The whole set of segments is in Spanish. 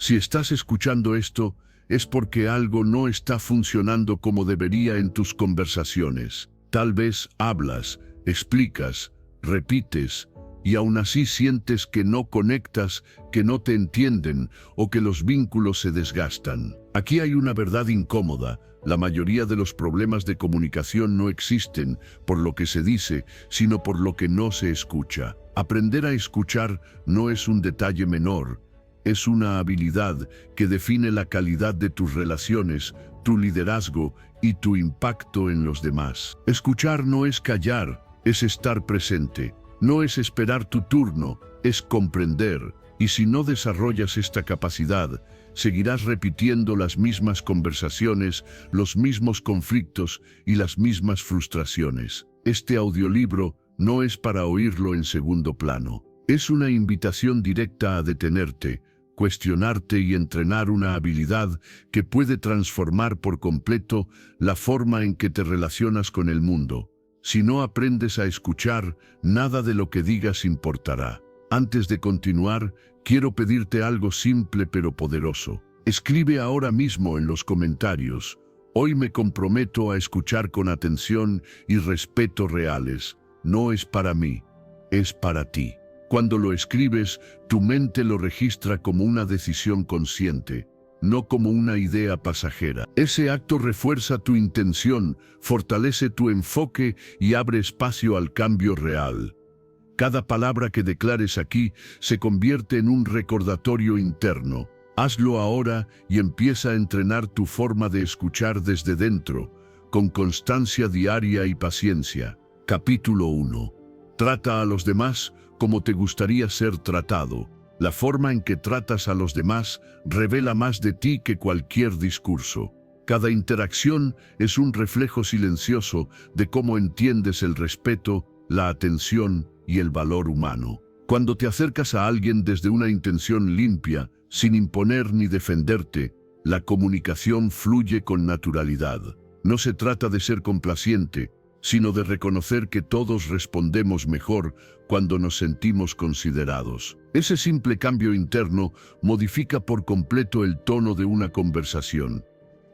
Si estás escuchando esto, es porque algo no está funcionando como debería en tus conversaciones. Tal vez hablas, explicas, repites, y aún así sientes que no conectas, que no te entienden o que los vínculos se desgastan. Aquí hay una verdad incómoda. La mayoría de los problemas de comunicación no existen por lo que se dice, sino por lo que no se escucha. Aprender a escuchar no es un detalle menor. Es una habilidad que define la calidad de tus relaciones, tu liderazgo y tu impacto en los demás. Escuchar no es callar, es estar presente. No es esperar tu turno, es comprender. Y si no desarrollas esta capacidad, seguirás repitiendo las mismas conversaciones, los mismos conflictos y las mismas frustraciones. Este audiolibro no es para oírlo en segundo plano. Es una invitación directa a detenerte, cuestionarte y entrenar una habilidad que puede transformar por completo la forma en que te relacionas con el mundo. Si no aprendes a escuchar, nada de lo que digas importará. Antes de continuar, quiero pedirte algo simple pero poderoso. Escribe ahora mismo en los comentarios: hoy me comprometo a escuchar con atención y respeto reales. No es para mí, es para ti. Cuando lo escribes, tu mente lo registra como una decisión consciente, no como una idea pasajera. Ese acto refuerza tu intención, fortalece tu enfoque y abre espacio al cambio real. Cada palabra que declares aquí se convierte en un recordatorio interno. Hazlo ahora y empieza a entrenar tu forma de escuchar desde dentro, con constancia diaria y paciencia. Capítulo 1. Trata a los demás como te gustaría ser tratado. La forma en que tratas a los demás revela más de ti que cualquier discurso. Cada interacción es un reflejo silencioso de cómo entiendes el respeto, la atención y el valor humano. Cuando te acercas a alguien desde una intención limpia, sin imponer ni defenderte, la comunicación fluye con naturalidad. No se trata de ser complaciente, sino de reconocer que todos respondemos mejor cuando nos sentimos considerados. Ese simple cambio interno modifica por completo el tono de una conversación,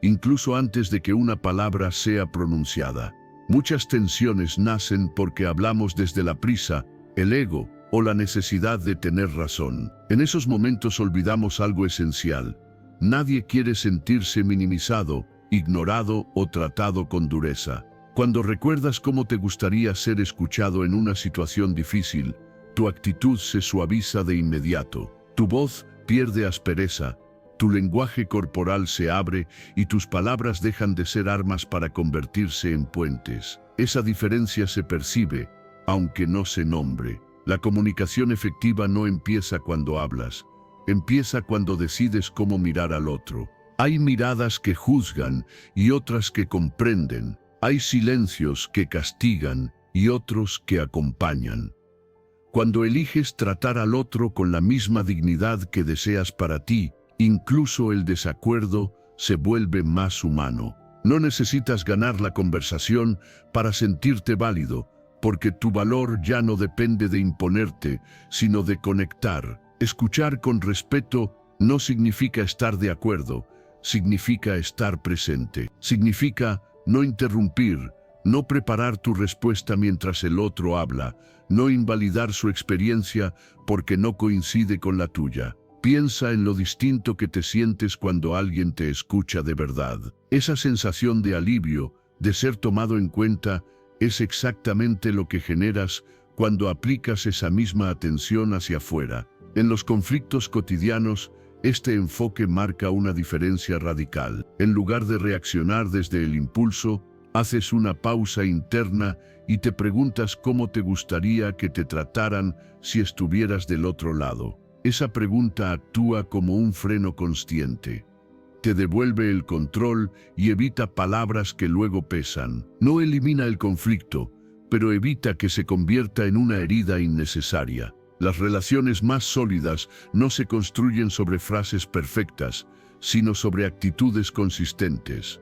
incluso antes de que una palabra sea pronunciada. Muchas tensiones nacen porque hablamos desde la prisa, el ego o la necesidad de tener razón. En esos momentos olvidamos algo esencial. Nadie quiere sentirse minimizado, ignorado o tratado con dureza. Cuando recuerdas cómo te gustaría ser escuchado en una situación difícil, tu actitud se suaviza de inmediato. Tu voz pierde aspereza, tu lenguaje corporal se abre y tus palabras dejan de ser armas para convertirse en puentes. Esa diferencia se percibe, aunque no se nombre. La comunicación efectiva no empieza cuando hablas, empieza cuando decides cómo mirar al otro. Hay miradas que juzgan y otras que comprenden. Hay silencios que castigan y otros que acompañan. Cuando eliges tratar al otro con la misma dignidad que deseas para ti, incluso el desacuerdo se vuelve más humano. No necesitas ganar la conversación para sentirte válido, porque tu valor ya no depende de imponerte, sino de conectar. Escuchar con respeto no significa estar de acuerdo, significa estar presente. Significa no interrumpir, no preparar tu respuesta mientras el otro habla, no invalidar su experiencia porque no coincide con la tuya. Piensa en lo distinto que te sientes cuando alguien te escucha de verdad. Esa sensación de alivio, de ser tomado en cuenta, es exactamente lo que generas cuando aplicas esa misma atención hacia afuera. En los conflictos cotidianos, este enfoque marca una diferencia radical. En lugar de reaccionar desde el impulso, haces una pausa interna y te preguntas cómo te gustaría que te trataran si estuvieras del otro lado. Esa pregunta actúa como un freno consciente. Te devuelve el control y evita palabras que luego pesan. No elimina el conflicto, pero evita que se convierta en una herida innecesaria. Las relaciones más sólidas no se construyen sobre frases perfectas, sino sobre actitudes consistentes.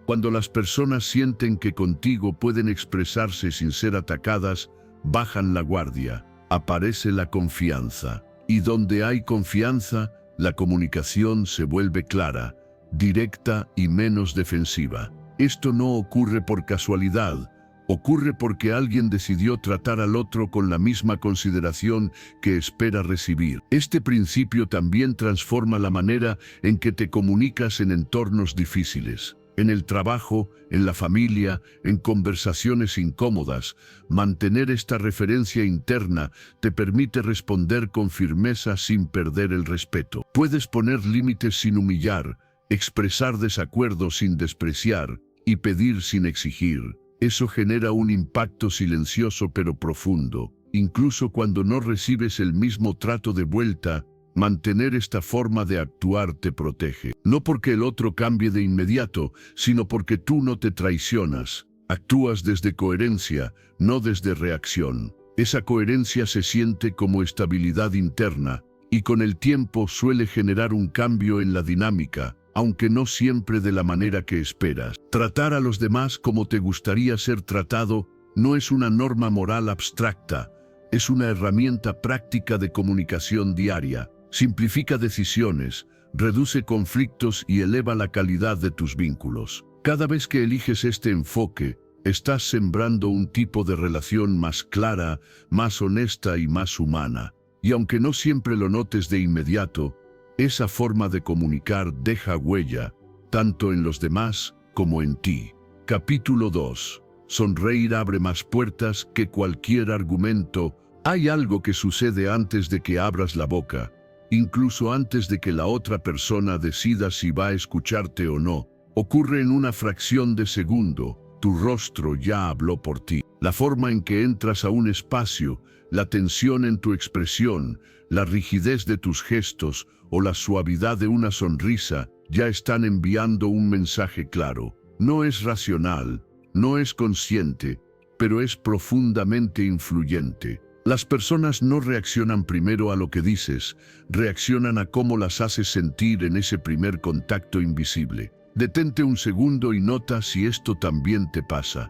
Cuando las personas sienten que contigo pueden expresarse sin ser atacadas, bajan la guardia, aparece la confianza. Y donde hay confianza, la comunicación se vuelve clara, directa y menos defensiva. Esto no ocurre por casualidad, ocurre porque alguien decidió tratar al otro con la misma consideración que espera recibir. Este principio también transforma la manera en que te comunicas en entornos difíciles. En el trabajo, en la familia, en conversaciones incómodas, mantener esta referencia interna te permite responder con firmeza sin perder el respeto. Puedes poner límites sin humillar, expresar desacuerdo sin despreciar y pedir sin exigir. Eso genera un impacto silencioso pero profundo. Incluso cuando no recibes el mismo trato de vuelta, mantener esta forma de actuar te protege. No porque el otro cambie de inmediato, sino porque tú no te traicionas. Actúas desde coherencia, no desde reacción. Esa coherencia se siente como estabilidad interna, y con el tiempo suele generar un cambio en la dinámica, aunque no siempre de la manera que esperas. Tratar a los demás como te gustaría ser tratado no es una norma moral abstracta, es una herramienta práctica de comunicación diaria. Simplifica decisiones, reduce conflictos y eleva la calidad de tus vínculos. Cada vez que eliges este enfoque, estás sembrando un tipo de relación más clara, más honesta y más humana. Y aunque no siempre lo notes de inmediato, esa forma de comunicar deja huella, tanto en los demás como en ti. Capítulo 2. Sonreír abre más puertas que cualquier argumento. Hay algo que sucede antes de que abras la boca, incluso antes de que la otra persona decida si va a escucharte o no. Ocurre en una fracción de segundo. Tu rostro ya habló por ti. La forma en que entras a un espacio, la tensión en tu expresión, la rigidez de tus gestos o la suavidad de una sonrisa ya están enviando un mensaje claro. No es racional, no es consciente, pero es profundamente influyente. Las personas no reaccionan primero a lo que dices, reaccionan a cómo las haces sentir en ese primer contacto invisible. Detente un segundo y nota si esto también te pasa.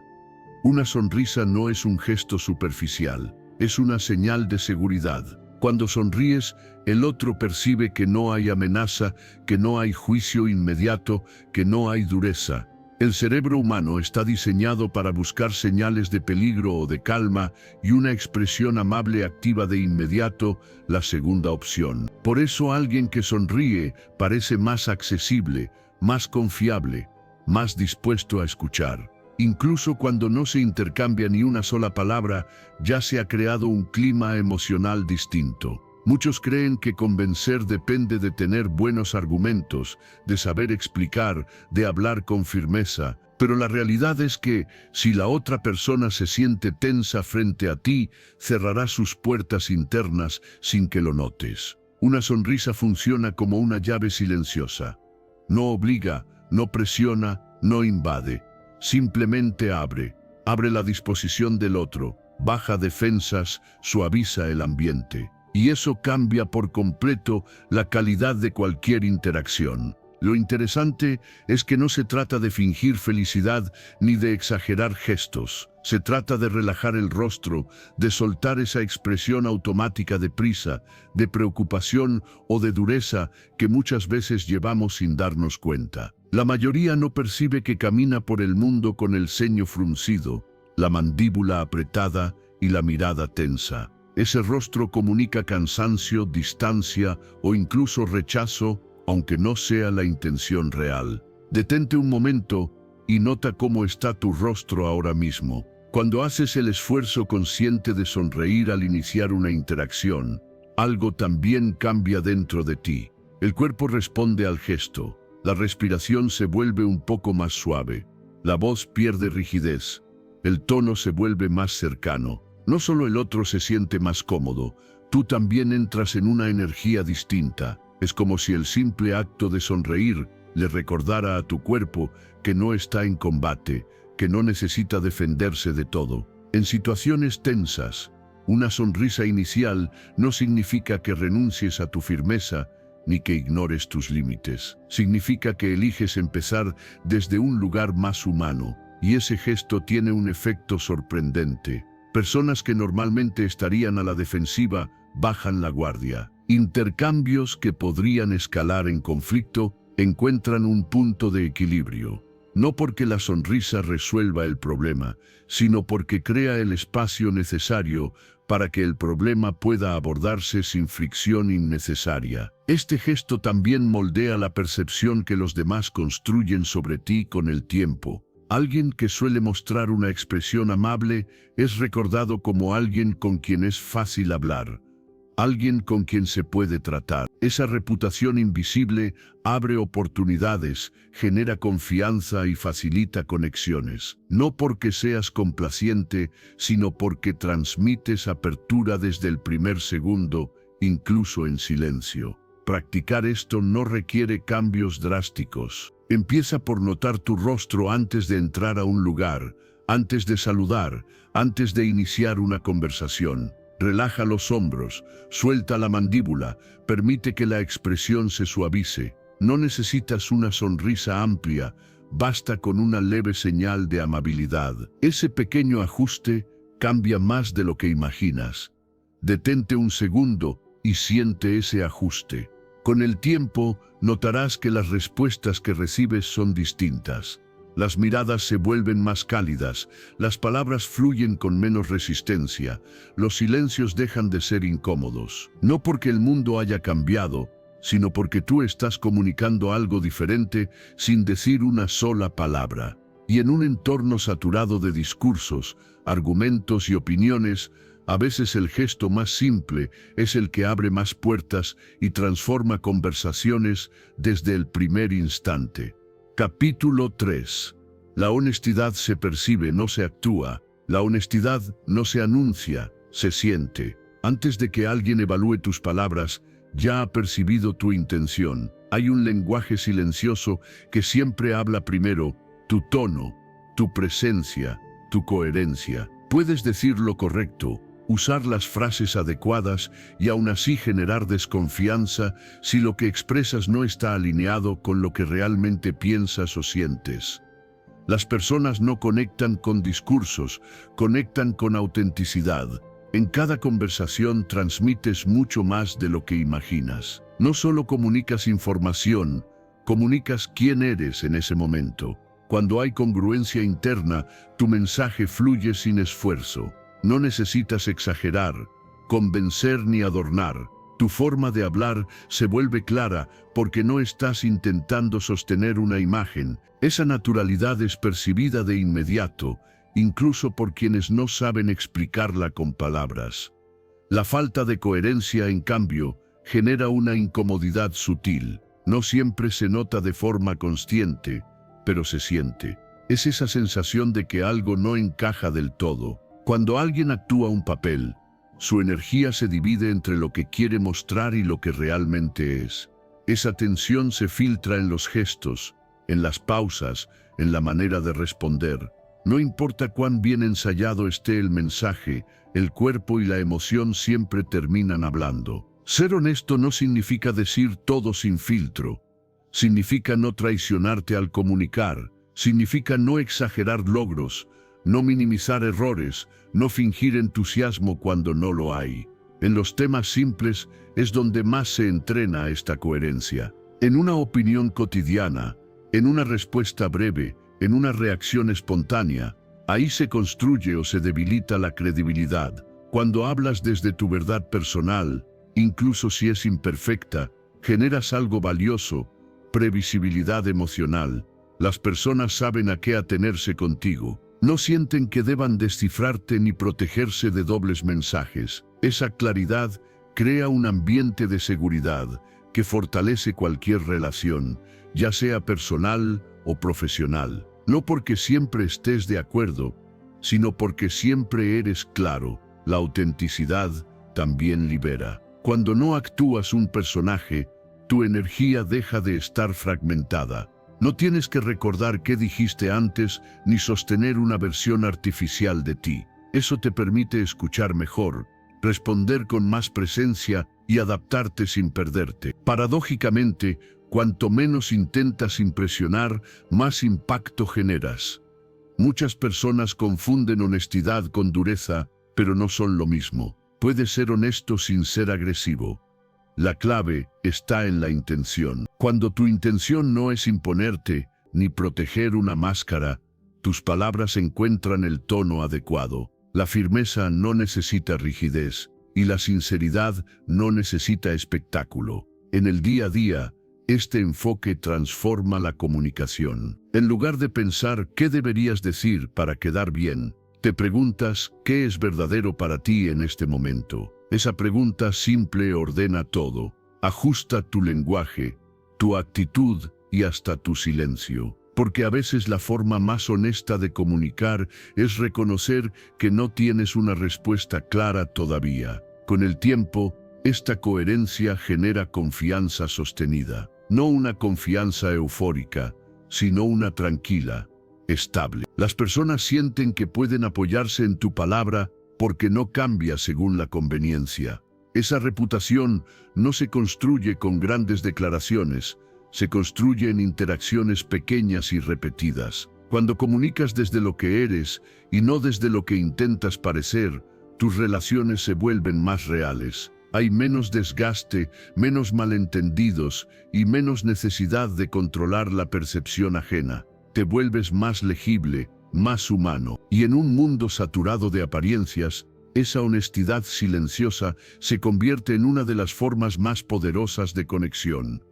Una sonrisa no es un gesto superficial, es una señal de seguridad. Cuando sonríes, el otro percibe que no hay amenaza, que no hay juicio inmediato, que no hay dureza. El cerebro humano está diseñado para buscar señales de peligro o de calma, y una expresión amable activa de inmediato la segunda opción. Por eso alguien que sonríe parece más accesible, más confiable, más dispuesto a escuchar. Incluso cuando no se intercambia ni una sola palabra, ya se ha creado un clima emocional distinto. Muchos creen que convencer depende de tener buenos argumentos, de saber explicar, de hablar con firmeza, pero la realidad es que, si la otra persona se siente tensa frente a ti, cerrará sus puertas internas sin que lo notes. Una sonrisa funciona como una llave silenciosa. No obliga, no presiona, no invade. Simplemente abre la disposición del otro, baja defensas, suaviza el ambiente. Y eso cambia por completo la calidad de cualquier interacción. Lo interesante es que no se trata de fingir felicidad ni de exagerar gestos. Se trata de relajar el rostro, de soltar esa expresión automática de prisa, de preocupación o de dureza que muchas veces llevamos sin darnos cuenta. La mayoría no percibe que camina por el mundo con el ceño fruncido, la mandíbula apretada y la mirada tensa. Ese rostro comunica cansancio, distancia o incluso rechazo, aunque no sea la intención real. Detente un momento y nota cómo está tu rostro ahora mismo. Cuando haces el esfuerzo consciente de sonreír al iniciar una interacción, algo también cambia dentro de ti. El cuerpo responde al gesto, la respiración se vuelve un poco más suave, la voz pierde rigidez, el tono se vuelve más cercano. No solo el otro se siente más cómodo, tú también entras en una energía distinta. Es como si el simple acto de sonreír le recordara a tu cuerpo que no está en combate, que no necesita defenderse de todo. En situaciones tensas, una sonrisa inicial no significa que renuncies a tu firmeza ni que ignores tus límites. Significa que eliges empezar desde un lugar más humano, y ese gesto tiene un efecto sorprendente. Personas que normalmente estarían a la defensiva bajan la guardia. Intercambios que podrían escalar en conflicto encuentran un punto de equilibrio. No porque la sonrisa resuelva el problema, sino porque crea el espacio necesario para que el problema pueda abordarse sin fricción innecesaria. Este gesto también moldea la percepción que los demás construyen sobre ti con el tiempo. Alguien que suele mostrar una expresión amable es recordado como alguien con quien es fácil hablar, alguien con quien se puede tratar. Esa reputación invisible abre oportunidades, genera confianza y facilita conexiones. No porque seas complaciente, sino porque transmites apertura desde el primer segundo, incluso en silencio. Practicar esto no requiere cambios drásticos. Empieza por notar tu rostro antes de entrar a un lugar, antes de saludar, antes de iniciar una conversación. Relaja los hombros, suelta la mandíbula, permite que la expresión se suavice. No necesitas una sonrisa amplia, basta con una leve señal de amabilidad. Ese pequeño ajuste cambia más de lo que imaginas. Detente un segundo y siente ese ajuste. Con el tiempo, notarás que las respuestas que recibes son distintas. Las miradas se vuelven más cálidas, las palabras fluyen con menos resistencia, los silencios dejan de ser incómodos. No porque el mundo haya cambiado, sino porque tú estás comunicando algo diferente sin decir una sola palabra. Y en un entorno saturado de discursos, argumentos y opiniones, a veces el gesto más simple es el que abre más puertas y transforma conversaciones desde el primer instante. Capítulo 3. La honestidad se percibe, no se actúa. La honestidad no se anuncia, se siente. Antes de que alguien evalúe tus palabras, ya ha percibido tu intención. Hay un lenguaje silencioso que siempre habla primero: tu tono, tu presencia, tu coherencia. Puedes decir lo correcto, usar las frases adecuadas y aún así generar desconfianza si lo que expresas no está alineado con lo que realmente piensas o sientes. Las personas no conectan con discursos, conectan con autenticidad. En cada conversación transmites mucho más de lo que imaginas. No solo comunicas información, comunicas quién eres en ese momento. Cuando hay congruencia interna, tu mensaje fluye sin esfuerzo. No necesitas exagerar, convencer ni adornar. Tu forma de hablar se vuelve clara porque no estás intentando sostener una imagen. Esa naturalidad es percibida de inmediato, incluso por quienes no saben explicarla con palabras. La falta de coherencia, en cambio, genera una incomodidad sutil. No siempre se nota de forma consciente, pero se siente. Es esa sensación de que algo no encaja del todo. Cuando alguien actúa un papel, su energía se divide entre lo que quiere mostrar y lo que realmente es. Esa tensión se filtra en los gestos, en las pausas, en la manera de responder. No importa cuán bien ensayado esté el mensaje, el cuerpo y la emoción siempre terminan hablando. Ser honesto no significa decir todo sin filtro. Significa no traicionarte al comunicar. Significa no exagerar logros, no minimizar errores, no fingir entusiasmo cuando no lo hay. En los temas simples es donde más se entrena esta coherencia. En una opinión cotidiana, en una respuesta breve, en una reacción espontánea, ahí se construye o se debilita la credibilidad. Cuando hablas desde tu verdad personal, incluso si es imperfecta, generas algo valioso: previsibilidad emocional. Las personas saben a qué atenerse contigo. No sienten que deban descifrarte ni protegerse de dobles mensajes. Esa claridad crea un ambiente de seguridad que fortalece cualquier relación, ya sea personal o profesional. No porque siempre estés de acuerdo, sino porque siempre eres claro. La autenticidad también libera. Cuando no actúas un personaje, tu energía deja de estar fragmentada. No tienes que recordar qué dijiste antes ni sostener una versión artificial de ti. Eso te permite escuchar mejor, responder con más presencia y adaptarte sin perderte. Paradójicamente, cuanto menos intentas impresionar, más impacto generas. Muchas personas confunden honestidad con dureza, pero no son lo mismo. Puedes ser honesto sin ser agresivo. La clave está en la intención. Cuando tu intención no es imponerte ni proteger una máscara, tus palabras encuentran el tono adecuado. La firmeza no necesita rigidez y la sinceridad no necesita espectáculo. En el día a día, este enfoque transforma la comunicación. En lugar de pensar qué deberías decir para quedar bien, te preguntas qué es verdadero para ti en este momento. Esa pregunta simple ordena todo. Ajusta tu lenguaje, tu actitud y hasta tu silencio. Porque a veces la forma más honesta de comunicar es reconocer que no tienes una respuesta clara todavía. Con el tiempo, esta coherencia genera confianza sostenida. No una confianza eufórica, sino una tranquila, estable. Las personas sienten que pueden apoyarse en tu palabra porque no cambia según la conveniencia. Esa reputación no se construye con grandes declaraciones, se construye en interacciones pequeñas y repetidas. Cuando comunicas desde lo que eres y no desde lo que intentas parecer, tus relaciones se vuelven más reales. Hay menos desgaste, menos malentendidos y menos necesidad de controlar la percepción ajena. Te vuelves más legible, más humano. Y en un mundo saturado de apariencias, esa honestidad silenciosa se convierte en una de las formas más poderosas de conexión.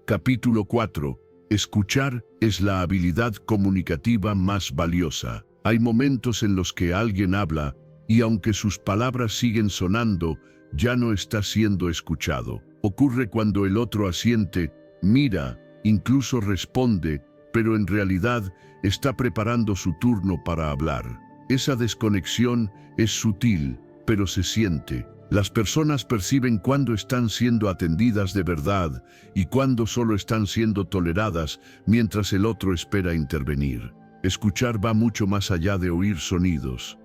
Capítulo 4. Escuchar es la habilidad comunicativa más valiosa. Hay momentos en los que alguien habla y aunque sus palabras siguen sonando, ya no está siendo escuchado. Ocurre cuando el otro asiente, mira, incluso responde, pero en realidad está preparando su turno para hablar. Esa desconexión es sutil, pero se siente. Las personas perciben cuándo están siendo atendidas de verdad y cuándo solo están siendo toleradas mientras el otro espera intervenir. Escuchar va mucho más allá de oír sonidos.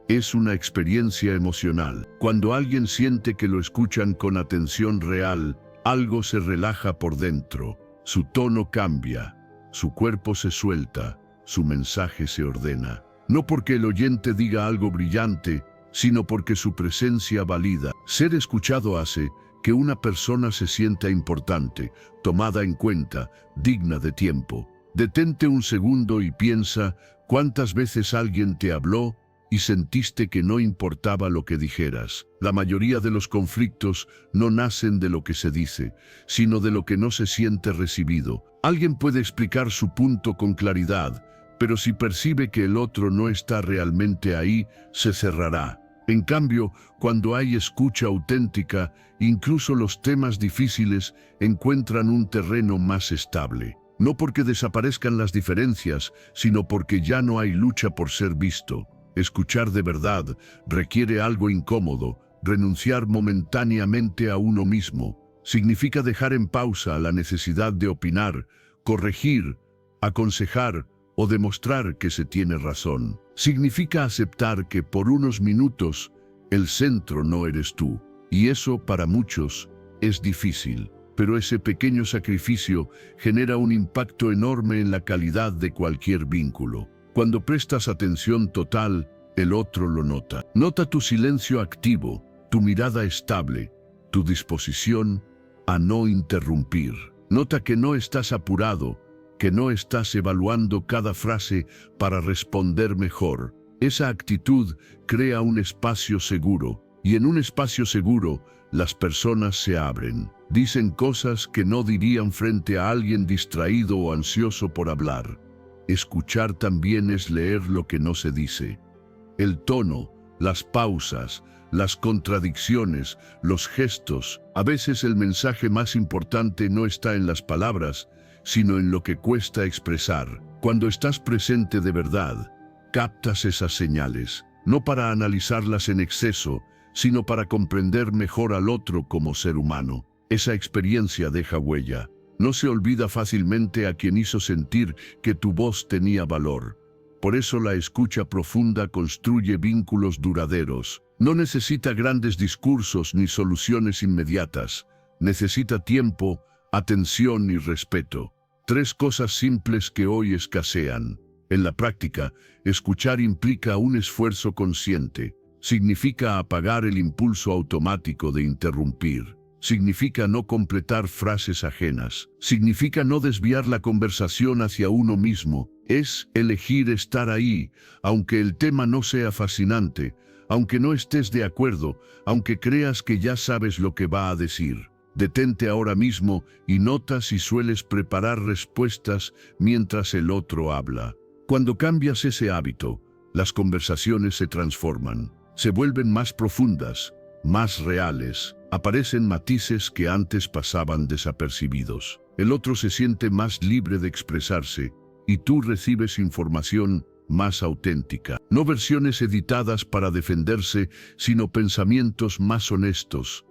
Es una experiencia emocional. Cuando alguien siente que lo escuchan con atención real, algo se relaja por dentro. Su tono cambia, su cuerpo se suelta, su mensaje se ordena. No porque el oyente diga algo brillante, sino porque su presencia valida. Ser escuchado hace que una persona se sienta importante, tomada en cuenta, digna de tiempo. Detente un segundo y piensa cuántas veces alguien te habló y sentiste que no importaba lo que dijeras. La mayoría de los conflictos no nacen de lo que se dice, sino de lo que no se siente recibido. Alguien puede explicar su punto con claridad, pero si percibe que el otro no está realmente ahí, se cerrará. En cambio, cuando hay escucha auténtica, incluso los temas difíciles encuentran un terreno más estable. No porque desaparezcan las diferencias, sino porque ya no hay lucha por ser visto. Escuchar de verdad requiere algo incómodo, renunciar momentáneamente a uno mismo. Significa dejar en pausa la necesidad de opinar, corregir, aconsejar o demostrar que se tiene razón. Significa aceptar que por unos minutos el centro no eres tú. Y eso para muchos es difícil, pero ese pequeño sacrificio genera un impacto enorme en la calidad de cualquier vínculo. Cuando prestas atención total, el otro lo nota. Nota tu silencio activo, tu mirada estable, tu disposición a no interrumpir. Nota que no estás apurado, que no estás evaluando cada frase para responder mejor. Esa actitud crea un espacio seguro, y en un espacio seguro, las personas se abren. Dicen cosas que no dirían frente a alguien distraído o ansioso por hablar. Escuchar también es leer lo que no se dice. El tono, las pausas, las contradicciones, los gestos. A veces el mensaje más importante no está en las palabras, sino en lo que cuesta expresar. Cuando estás presente de verdad, captas esas señales, no para analizarlas en exceso, sino para comprender mejor al otro como ser humano. Esa experiencia deja huella. No se olvida fácilmente a quien hizo sentir que tu voz tenía valor. Por eso la escucha profunda construye vínculos duraderos. No necesita grandes discursos ni soluciones inmediatas. Necesita tiempo, atención y respeto. 3 cosas simples que hoy escasean. En la práctica, escuchar implica un esfuerzo consciente. Significa apagar el impulso automático de interrumpir. significa no completar frases ajenas, significa no desviar la conversación hacia uno mismo, es elegir estar ahí, aunque el tema no sea fascinante, aunque no estés de acuerdo, aunque creas que ya sabes lo que va a decir. Detente ahora mismo y nota si sueles preparar respuestas mientras el otro habla. Cuando cambias ese hábito, las conversaciones se transforman, se vuelven más profundas, más reales, aparecen matices que antes pasaban desapercibidos. El otro se siente más libre de expresarse y tú recibes información más auténtica. No versiones editadas para defenderse, sino pensamientos más honestos.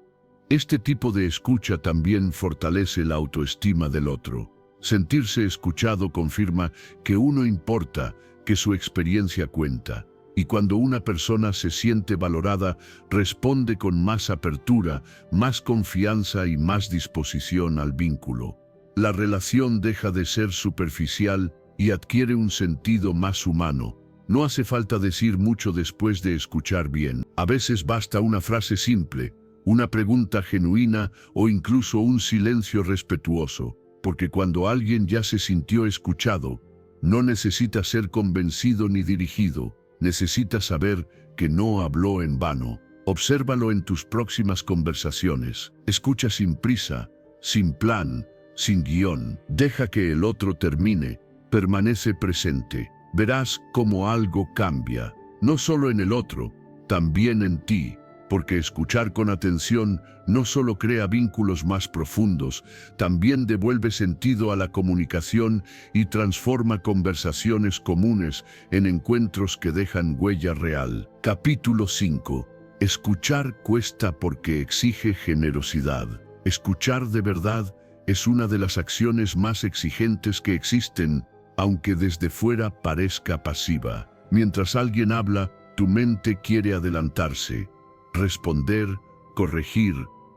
Este tipo de escucha también fortalece la autoestima del otro. Sentirse escuchado confirma que uno importa, que su experiencia cuenta. Y cuando una persona se siente valorada, responde con más apertura, más confianza y más disposición al vínculo. La relación deja de ser superficial y adquiere un sentido más humano. No hace falta decir mucho después de escuchar bien. A veces basta una frase simple, una pregunta genuina o incluso un silencio respetuoso, porque cuando alguien ya se sintió escuchado, no necesita ser convencido ni dirigido. Necesitas saber que no habló en vano. Obsérvalo en tus próximas conversaciones. Escucha sin prisa, sin plan, sin guión. Deja que el otro termine. Permanece presente. Verás cómo algo cambia. No solo en el otro, también en ti. Porque escuchar con atención no solo crea vínculos más profundos, también devuelve sentido a la comunicación y transforma conversaciones comunes en encuentros que dejan huella real. Capítulo 5. Escuchar cuesta porque exige generosidad. Escuchar de verdad es una de las acciones más exigentes que existen, aunque desde fuera parezca pasiva. Mientras alguien habla, tu mente quiere adelantarse, responder, corregir,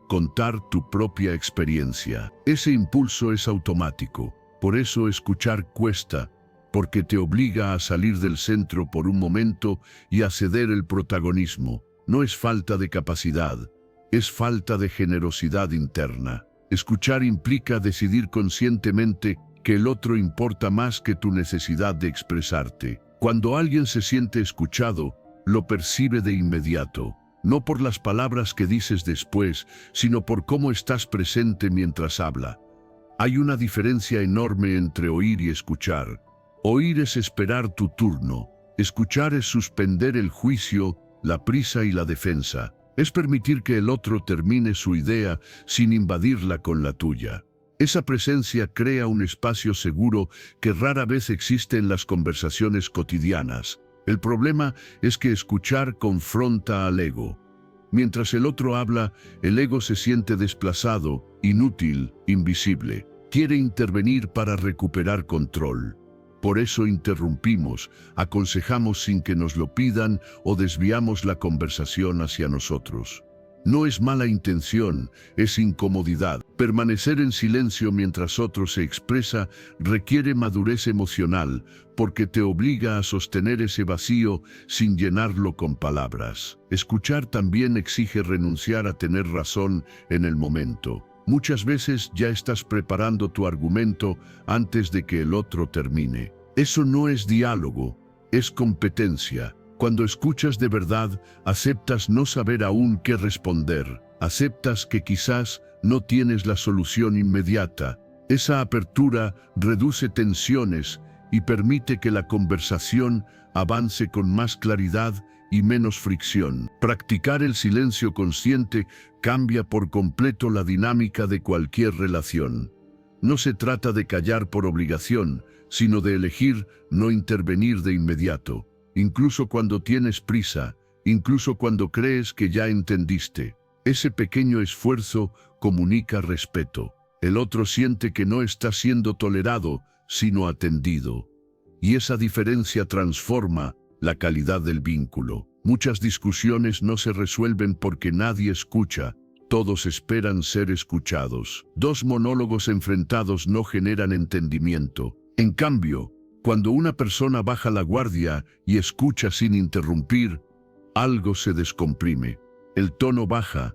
contar tu propia experiencia. Ese impulso es automático. Por eso escuchar cuesta, porque te obliga a salir del centro por un momento y a ceder el protagonismo. No es falta de capacidad, es falta de generosidad interna. Escuchar implica decidir conscientemente que el otro importa más que tu necesidad de expresarte. Cuando alguien se siente escuchado, lo percibe de inmediato. No por las palabras que dices después, sino por cómo estás presente mientras habla. Hay una diferencia enorme entre oír y escuchar. Oír es esperar tu turno. Escuchar es suspender el juicio, la prisa y la defensa. Es permitir que el otro termine su idea sin invadirla con la tuya. Esa presencia crea un espacio seguro que rara vez existe en las conversaciones cotidianas. El problema es que escuchar confronta al ego. Mientras el otro habla, el ego se siente desplazado, inútil, invisible. Quiere intervenir para recuperar control. Por eso interrumpimos, aconsejamos sin que nos lo pidan o desviamos la conversación hacia nosotros. No es mala intención, es incomodidad. Permanecer en silencio mientras otro se expresa requiere madurez emocional, porque te obliga a sostener ese vacío sin llenarlo con palabras. Escuchar también exige renunciar a tener razón en el momento. Muchas veces ya estás preparando tu argumento antes de que el otro termine. Eso no es diálogo, es competencia. Cuando escuchas de verdad, aceptas no saber aún qué responder. Aceptas que quizás no tienes la solución inmediata. Esa apertura reduce tensiones y permite que la conversación avance con más claridad y menos fricción. Practicar el silencio consciente cambia por completo la dinámica de cualquier relación. No se trata de callar por obligación, sino de elegir no intervenir de inmediato. Incluso cuando tienes prisa, incluso cuando crees que ya entendiste. Ese pequeño esfuerzo comunica respeto. El otro siente que no está siendo tolerado, sino atendido. Y esa diferencia transforma la calidad del vínculo. Muchas discusiones no se resuelven porque nadie escucha. Todos esperan ser escuchados. Dos monólogos enfrentados no generan entendimiento. En cambio, cuando una persona baja la guardia y escucha sin interrumpir, algo se descomprime. El tono baja,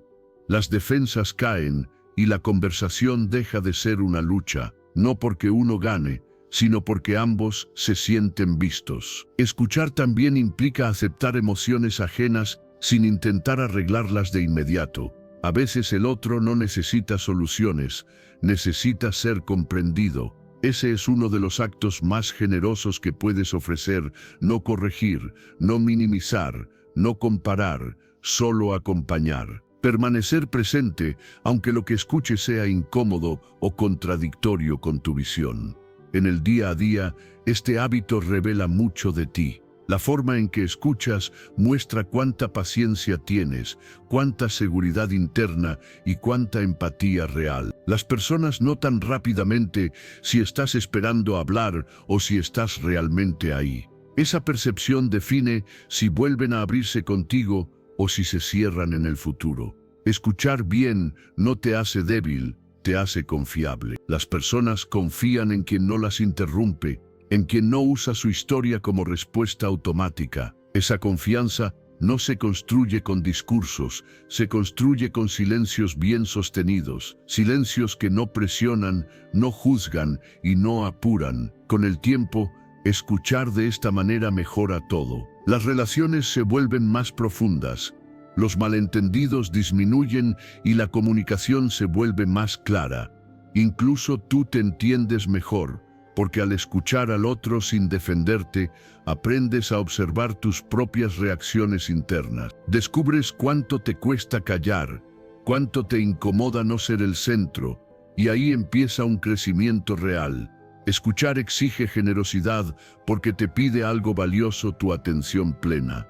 Las defensas caen y la conversación deja de ser una lucha, no porque uno gane, sino porque ambos se sienten vistos. Escuchar también implica aceptar emociones ajenas sin intentar arreglarlas de inmediato. A veces el otro no necesita soluciones, necesita ser comprendido. Ese es uno de los actos más generosos que puedes ofrecer: no corregir, no minimizar, no comparar, solo acompañar. Permanecer presente, aunque lo que escuches sea incómodo o contradictorio con tu visión. En el día a día, este hábito revela mucho de ti. La forma en que escuchas muestra cuánta paciencia tienes, cuánta seguridad interna y cuánta empatía real. Las personas notan rápidamente si estás esperando hablar o si estás realmente ahí. Esa percepción define si vuelven a abrirse contigo o si se cierran en el futuro. Escuchar bien no te hace débil, te hace confiable. Las personas confían en quien no las interrumpe, en quien no usa su historia como respuesta automática. Esa confianza no se construye con discursos, se construye con silencios bien sostenidos, silencios que no presionan, no juzgan y no apuran. Con el tiempo, escuchar de esta manera mejora todo. Las relaciones se vuelven más profundas, los malentendidos disminuyen y la comunicación se vuelve más clara. Incluso tú te entiendes mejor, porque al escuchar al otro sin defenderte, aprendes a observar tus propias reacciones internas. Descubres cuánto te cuesta callar, cuánto te incomoda no ser el centro, y ahí empieza un crecimiento real. Escuchar exige generosidad porque te pide algo valioso: tu atención plena.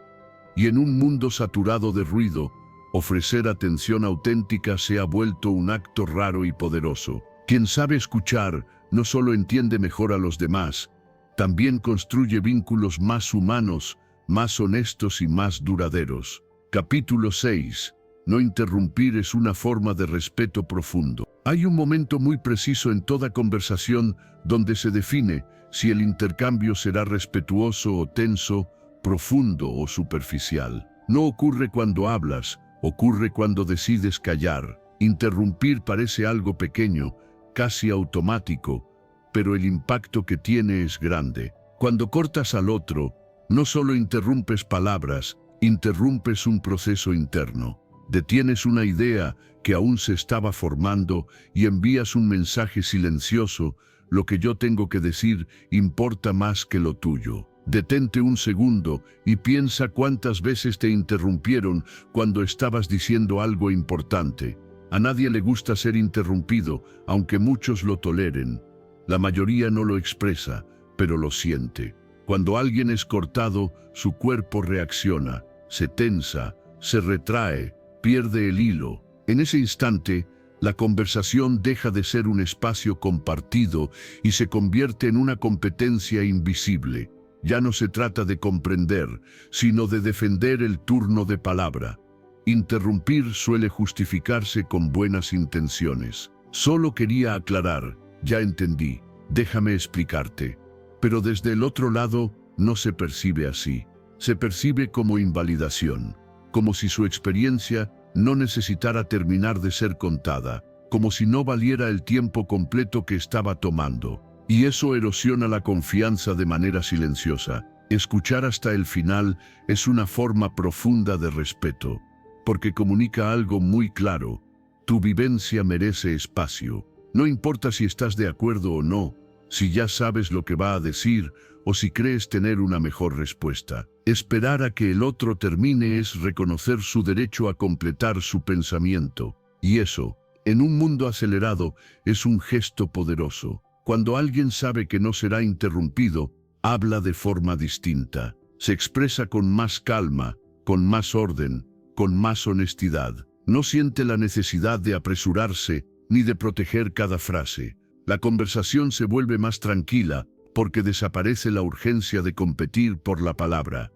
Y en un mundo saturado de ruido, ofrecer atención auténtica se ha vuelto un acto raro y poderoso. Quien sabe escuchar no solo entiende mejor a los demás, también construye vínculos más humanos, más honestos y más duraderos. Capítulo 6. No interrumpir es una forma de respeto profundo. Hay un momento muy preciso en toda conversación donde se define si el intercambio será respetuoso o tenso, profundo o superficial. No ocurre cuando hablas, ocurre cuando decides callar. Interrumpir parece algo pequeño, casi automático, pero el impacto que tiene es grande. Cuando cortas al otro, no solo interrumpes palabras, interrumpes un proceso interno. Detienes una idea que aún se estaba formando y envías un mensaje silencioso: lo que yo tengo que decir importa más que lo tuyo. Detente un segundo y piensa cuántas veces te interrumpieron cuando estabas diciendo algo importante. A nadie le gusta ser interrumpido, aunque muchos lo toleren. La mayoría no lo expresa, pero lo siente. Cuando alguien es cortado, su cuerpo reacciona, se tensa, se retrae, pierde el hilo. En ese instante, la conversación deja de ser un espacio compartido y se convierte en una competencia invisible. Ya no se trata de comprender, sino de defender el turno de palabra. Interrumpir suele justificarse con buenas intenciones. Solo quería aclarar, ya entendí, déjame explicarte. Pero desde el otro lado no se percibe así. Se percibe como invalidación, como si su experiencia no necesitara terminar de ser contada, como si no valiera el tiempo completo que estaba tomando. Y eso erosiona la confianza de manera silenciosa. Escuchar hasta el final es una forma profunda de respeto, porque comunica algo muy claro: tu vivencia merece espacio. No importa si estás de acuerdo o no, si ya sabes lo que va a decir o si crees tener una mejor respuesta. Esperar a que el otro termine es reconocer su derecho a completar su pensamiento. Y eso, en un mundo acelerado, es un gesto poderoso. Cuando alguien sabe que no será interrumpido, habla de forma distinta. Se expresa con más calma, con más orden, con más honestidad. No siente la necesidad de apresurarse ni de proteger cada frase. La conversación se vuelve más tranquila porque desaparece la urgencia de competir por la palabra.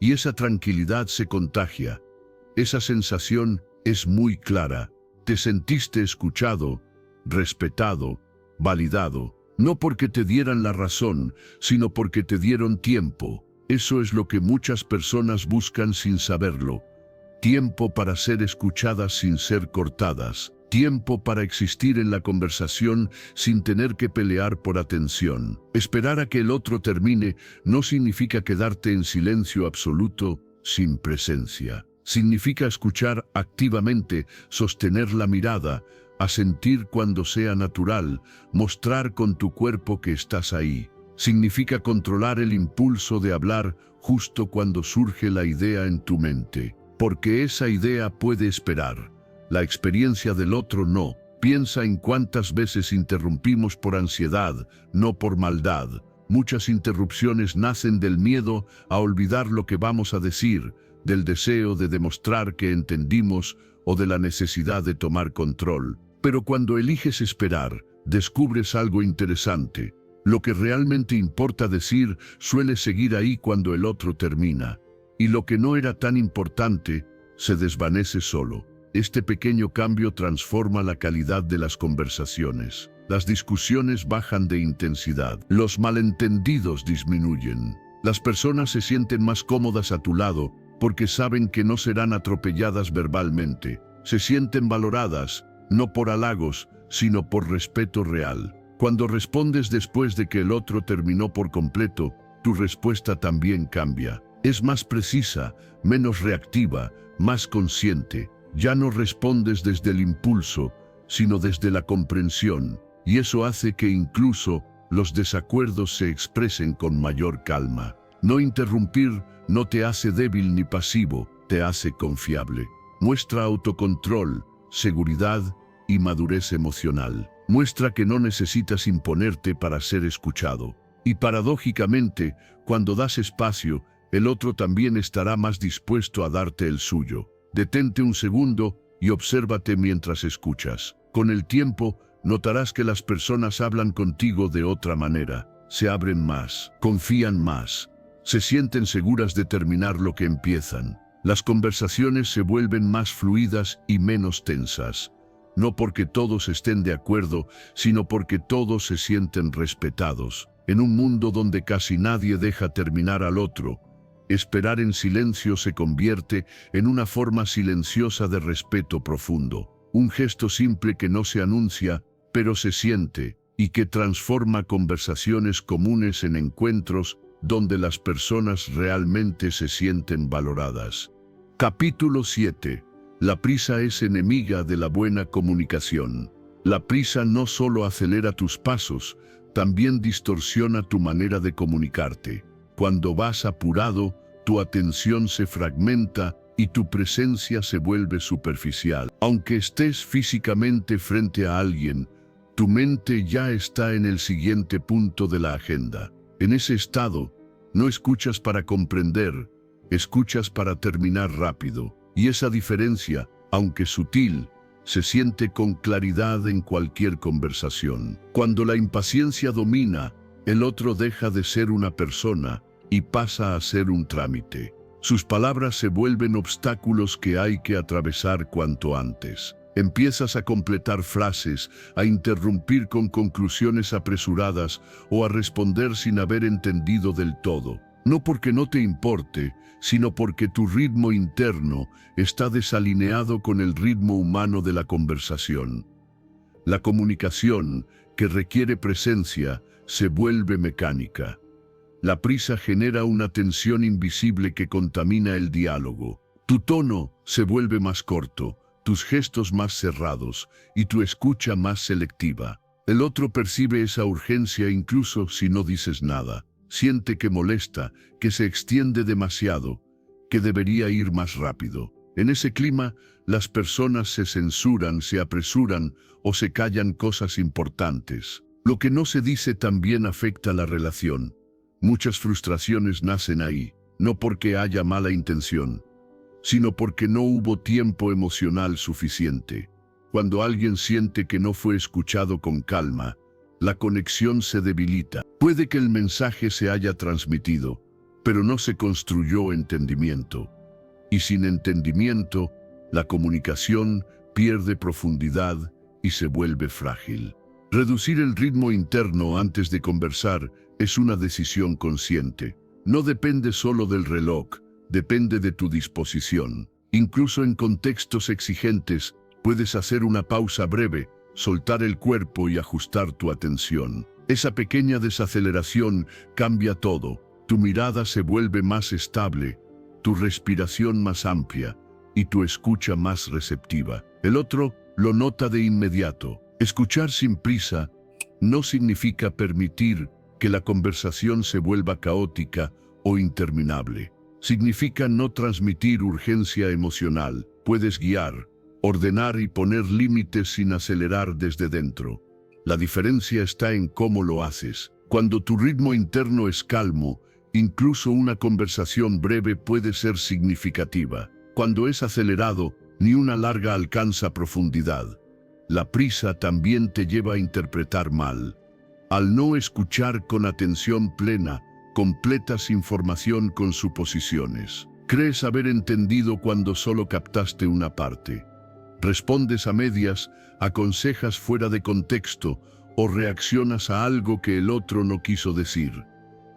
Y esa tranquilidad se contagia. Esa sensación es muy clara. Te sentiste escuchado, respetado, validado, no porque te dieran la razón, sino porque te dieron tiempo. Eso es lo que muchas personas buscan sin saberlo. tiempo para ser escuchadas sin ser cortadas, tiempo para existir en la conversación sin tener que pelear por atención. Esperar a que el otro termine no significa quedarte en silencio absoluto sin presencia. Significa escuchar activamente, sostener la mirada, asentir cuando sea natural, mostrar con tu cuerpo que estás ahí. Significa controlar el impulso de hablar justo cuando surge la idea en tu mente, porque esa idea puede esperar. La experiencia del otro no. Piensa en cuántas veces interrumpimos por ansiedad, no por maldad. Muchas interrupciones nacen del miedo a olvidar lo que vamos a decir, del deseo de demostrar que entendimos o de la necesidad de tomar control. Pero cuando eliges esperar, descubres algo interesante. Lo que realmente importa decir suele seguir ahí cuando el otro termina. Y lo que no era tan importante se desvanece solo. Este pequeño cambio transforma la calidad de las conversaciones. Las discusiones bajan de intensidad. Los malentendidos disminuyen. Las personas se sienten más cómodas a tu lado porque saben que no serán atropelladas verbalmente. Se sienten valoradas, no por halagos, sino por respeto real. Cuando respondes después de que el otro terminó por completo, tu respuesta también cambia. Es más precisa, menos reactiva, más consciente. Ya no respondes desde el impulso, sino desde la comprensión, y eso hace que incluso los desacuerdos se expresen con mayor calma. No interrumpir no te hace débil ni pasivo, te hace confiable. Muestra autocontrol, seguridad y madurez emocional. Muestra que no necesitas imponerte para ser escuchado. Y paradójicamente, cuando das espacio, el otro también estará más dispuesto a darte el suyo. Detente un segundo y obsérvate mientras escuchas. Con el tiempo, notarás que las personas hablan contigo de otra manera. Se abren más, confían más, se sienten seguras de terminar lo que empiezan. Las conversaciones se vuelven más fluidas y menos tensas. No porque todos estén de acuerdo, sino porque todos se sienten respetados. En un mundo donde casi nadie deja terminar al otro, esperar en silencio se convierte en una forma silenciosa de respeto profundo. Un gesto simple que no se anuncia, pero se siente, y que transforma conversaciones comunes en encuentros donde las personas realmente se sienten valoradas. Capítulo 7. La prisa es enemiga de la buena comunicación. La prisa no solo acelera tus pasos, también distorsiona tu manera de comunicarte. Cuando vas apurado, tu atención se fragmenta y tu presencia se vuelve superficial. Aunque estés físicamente frente a alguien, tu mente ya está en el siguiente punto de la agenda. En ese estado, no escuchas para comprender, escuchas para terminar rápido. Y esa diferencia, aunque sutil, se siente con claridad en cualquier conversación. Cuando la impaciencia domina, el otro deja de ser una persona y pasa a ser un trámite. Sus palabras se vuelven obstáculos que hay que atravesar cuanto antes. Empiezas a completar frases, a interrumpir con conclusiones apresuradas o a responder sin haber entendido del todo. No porque no te importe, sino porque tu ritmo interno está desalineado con el ritmo humano de la conversación. La comunicación, que requiere presencia, se vuelve mecánica. La prisa genera una tensión invisible que contamina el diálogo. Tu tono se vuelve más corto, tus gestos más cerrados y tu escucha más selectiva. El otro percibe esa urgencia incluso si no dices nada. Siente que molesta, que se extiende demasiado, que debería ir más rápido. En ese clima, las personas se censuran, se apresuran o se callan cosas importantes. Lo que no se dice también afecta la relación. Muchas frustraciones nacen ahí, no porque haya mala intención, sino porque no hubo tiempo emocional suficiente. Cuando alguien siente que no fue escuchado con calma, la conexión se debilita. Puede que el mensaje se haya transmitido, pero no se construyó entendimiento. Y sin entendimiento, la comunicación pierde profundidad y se vuelve frágil. Reducir el ritmo interno antes de conversar es una decisión consciente. No depende solo del reloj, depende de tu disposición. Incluso en contextos exigentes, puedes hacer una pausa breve, soltar el cuerpo y ajustar tu atención. Esa pequeña desaceleración cambia todo. Tu mirada se vuelve más estable, tu respiración más amplia y tu escucha más receptiva. El otro lo nota de inmediato. Escuchar sin prisa no significa permitir que la conversación se vuelva caótica o interminable. Significa no transmitir urgencia emocional. Puedes guiar, ordenar y poner límites sin acelerar desde dentro. La diferencia está en cómo lo haces. Cuando tu ritmo interno es calmo, incluso una conversación breve puede ser significativa. Cuando es acelerado, ni una larga alcanza profundidad. La prisa también te lleva a interpretar mal. Al no escuchar con atención plena, completas información con suposiciones. Crees haber entendido cuando solo captaste una parte. Respondes a medias, aconsejas fuera de contexto o reaccionas a algo que el otro no quiso decir.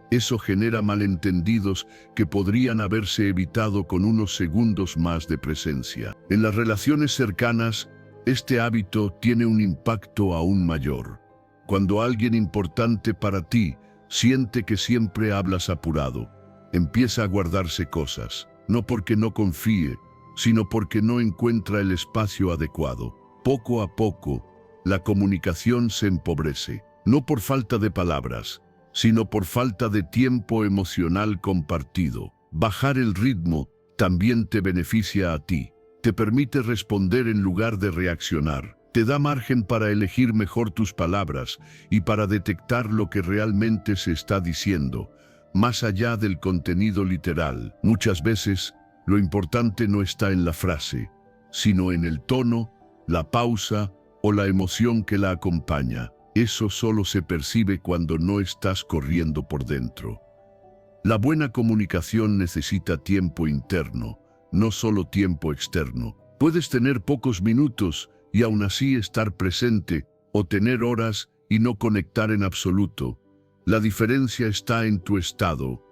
Eso genera malentendidos que podrían haberse evitado con unos segundos más de presencia. En las relaciones cercanas, este hábito tiene un impacto aún mayor. Cuando alguien importante para ti siente que siempre hablas apurado, empieza a guardarse cosas, no porque no confíe, sino porque no encuentra el espacio adecuado. Poco a poco, la comunicación se empobrece, no por falta de palabras, sino por falta de tiempo emocional compartido. Bajar el ritmo también te beneficia a ti. Te permite responder en lugar de reaccionar. Te da margen para elegir mejor tus palabras y para detectar lo que realmente se está diciendo, más allá del contenido literal. Muchas veces, lo importante no está en la frase, sino en el tono, la pausa o la emoción que la acompaña. Eso solo se percibe cuando no estás corriendo por dentro. La buena comunicación necesita tiempo interno, no solo tiempo externo. Puedes tener pocos minutos y aún así estar presente, o tener horas y no conectar en absoluto. La diferencia está en tu estado.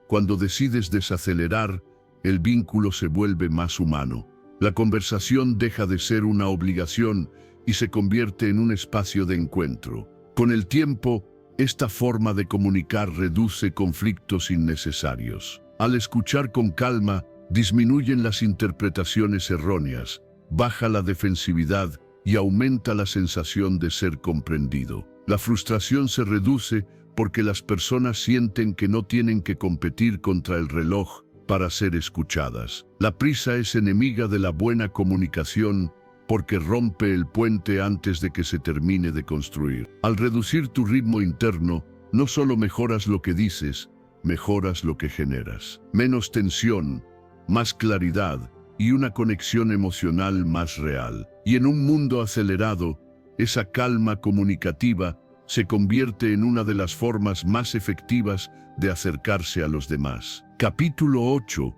Cuando decides desacelerar, el vínculo se vuelve más humano. La conversación deja de ser una obligación y se convierte en un espacio de encuentro. Con el tiempo, esta forma de comunicar reduce conflictos innecesarios. Al escuchar con calma, disminuyen las interpretaciones erróneas, baja la defensividad y aumenta la sensación de ser comprendido. La frustración se reduce porque las personas sienten que no tienen que competir contra el reloj para ser escuchadas. La prisa es enemiga de la buena comunicación porque rompe el puente antes de que se termine de construir. Al reducir tu ritmo interno, no solo mejoras lo que dices, mejoras lo que generas. Menos tensión, más claridad y una conexión emocional más real. Y en un mundo acelerado, esa calma comunicativa se convierte en una de las formas más efectivas de acercarse a los demás. Capítulo 8.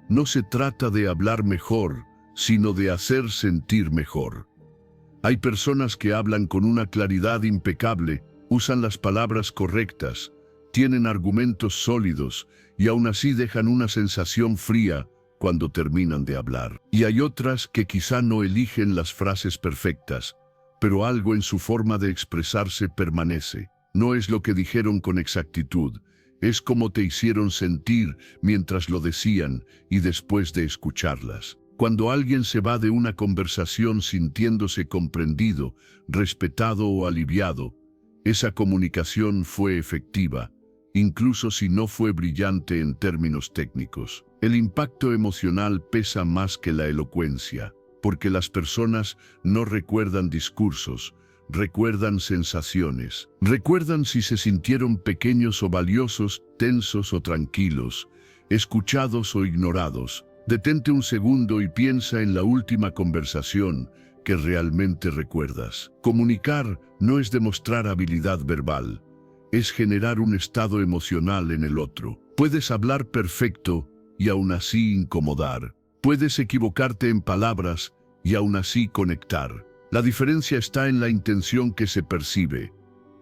No se trata de hablar mejor, sino de hacer sentir mejor. Hay personas que hablan con una claridad impecable, usan las palabras correctas, tienen argumentos sólidos y aún así dejan una sensación fría cuando terminan de hablar. Y hay otras que quizá no eligen las frases perfectas, pero algo en su forma de expresarse permanece. No es lo que dijeron con exactitud, es como te hicieron sentir mientras lo decían y después de escucharlas. Cuando alguien se va de una conversación sintiéndose comprendido, respetado o aliviado, esa comunicación fue efectiva, incluso si no fue brillante en términos técnicos. El impacto emocional pesa más que la elocuencia, porque las personas no recuerdan discursos, recuerdan sensaciones. Recuerdan si se sintieron pequeños o valiosos, tensos o tranquilos, escuchados o ignorados. Detente un segundo y piensa en la última conversación que realmente recuerdas. Comunicar no es demostrar habilidad verbal, es generar un estado emocional en el otro. Puedes hablar perfecto y aún así incomodar. Puedes equivocarte en palabras y aún así conectar. La diferencia está en la intención que se percibe.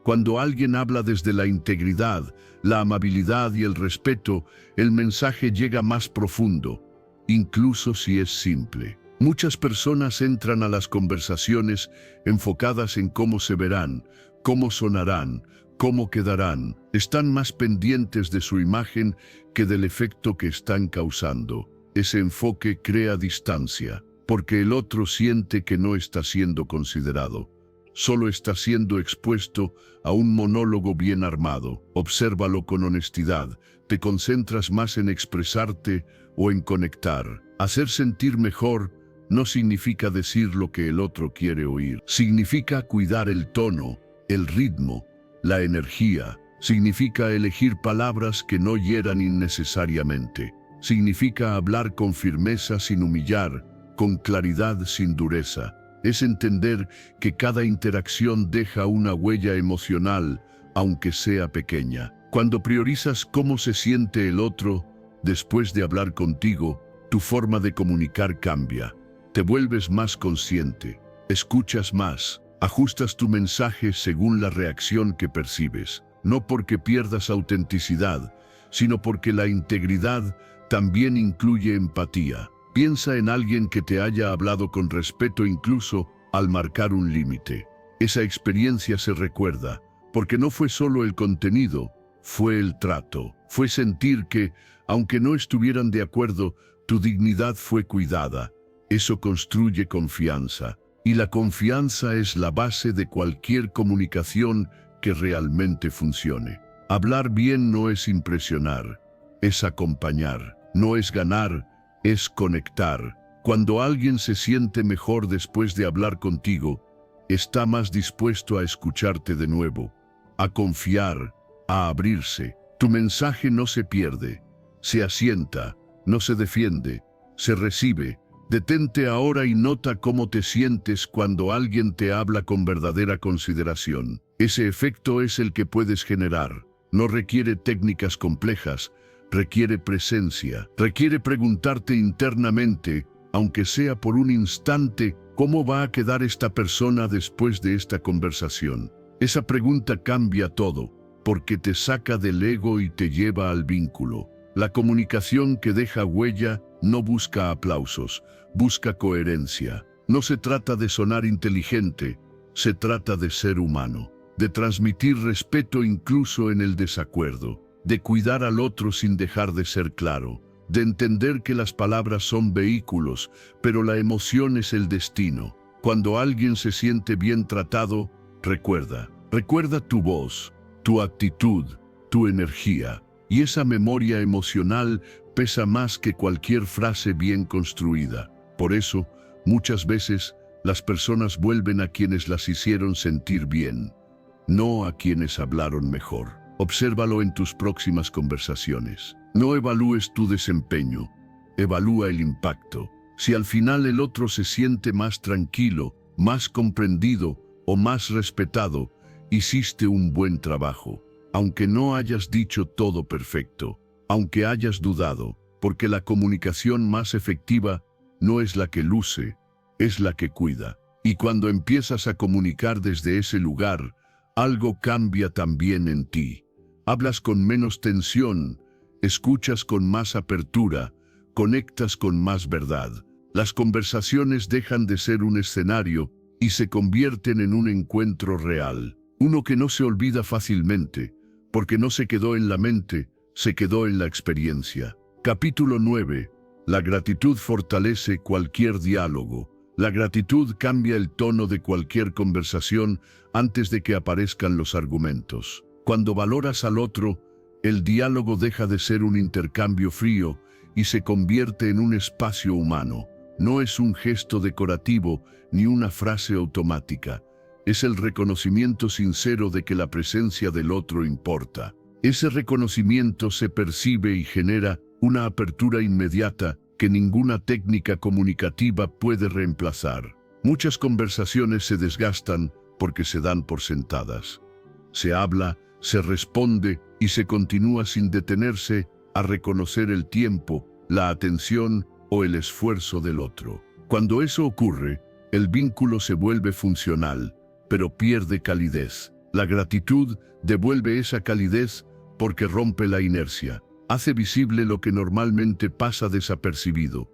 Cuando alguien habla desde la integridad, la amabilidad y el respeto, el mensaje llega más profundo. incluso si es simple. Muchas personas entran a las conversaciones enfocadas en cómo se verán, cómo sonarán, cómo quedarán. Están más pendientes de su imagen que del efecto que están causando. Ese enfoque crea distancia, porque el otro siente que no está siendo considerado. Solo está siendo expuesto a un monólogo bien armado. Obsérvalo con honestidad. Te concentras más en expresarte o en conectar. Hacer sentir mejor no significa decir lo que el otro quiere oír. Significa cuidar el tono, el ritmo, la energía. Significa elegir palabras que no hieran innecesariamente. Significa hablar con firmeza sin humillar, con claridad sin dureza. Es entender que cada interacción deja una huella emocional, aunque sea pequeña. Cuando priorizas cómo se siente el otro, después de hablar contigo, tu forma de comunicar cambia. Te vuelves más consciente, escuchas más, ajustas tu mensaje según la reacción que percibes. No porque pierdas autenticidad, sino porque la integridad también incluye empatía. Piensa en alguien que te haya hablado con respeto incluso al marcar un límite. Esa experiencia se recuerda, porque no fue solo el contenido, fue el trato. Fue sentir que, aunque no estuvieran de acuerdo, tu dignidad fue cuidada. Eso construye confianza, y la confianza es la base de cualquier comunicación que realmente funcione. Hablar bien no es impresionar, es acompañar, no es ganar, es conectar. Cuando alguien se siente mejor después de hablar contigo, está más dispuesto a escucharte de nuevo, a confiar, a abrirse. Tu mensaje no se pierde, se asienta, no se defiende, se recibe. Detente ahora y nota cómo te sientes cuando alguien te habla con verdadera consideración. Ese efecto es el que puedes generar. No requiere técnicas complejas, requiere presencia. Requiere preguntarte internamente, aunque sea por un instante, ¿cómo va a quedar esta persona después de esta conversación? Esa pregunta cambia todo, porque te saca del ego y te lleva al vínculo. La comunicación que deja huella no busca aplausos, busca coherencia. No se trata de sonar inteligente, se trata de ser humano, de transmitir respeto incluso en el desacuerdo, de cuidar al otro sin dejar de ser claro, de entender que las palabras son vehículos, pero la emoción es el destino. Cuando alguien se siente bien tratado, recuerda tu voz, tu actitud, tu energía, y esa memoria emocional pesa más que cualquier frase bien construida. Por eso, muchas veces, las personas vuelven a quienes las hicieron sentir bien, no a quienes hablaron mejor. Obsérvalo en tus próximas conversaciones. No evalúes tu desempeño, evalúa el impacto. Si al final el otro se siente más tranquilo, más comprendido o más respetado, hiciste un buen trabajo. Aunque no hayas dicho todo perfecto, aunque hayas dudado, porque la comunicación más efectiva no es la que luce, es la que cuida. Y cuando empiezas a comunicar desde ese lugar, algo cambia también en ti. Hablas con menos tensión, escuchas con más apertura, conectas con más verdad. Las conversaciones dejan de ser un escenario y se convierten en un encuentro real. Uno que no se olvida fácilmente, porque no se quedó en la mente, se quedó en la experiencia. Capítulo 9. La gratitud fortalece cualquier diálogo. La gratitud cambia el tono de cualquier conversación antes de que aparezcan los argumentos. Cuando valoras al otro, el diálogo deja de ser un intercambio frío y se convierte en un espacio humano. No es un gesto decorativo ni una frase automática. Es el reconocimiento sincero de que la presencia del otro importa. Ese reconocimiento se percibe y genera una apertura inmediata que ninguna técnica comunicativa puede reemplazar. Muchas conversaciones se desgastan porque se dan por sentadas. Se habla, se responde y se continúa sin detenerse a reconocer el tiempo, la atención o el esfuerzo del otro. Cuando eso ocurre, el vínculo se vuelve funcional, pero pierde calidez. La gratitud devuelve esa calidez porque rompe la inercia. Hace visible lo que normalmente pasa desapercibido.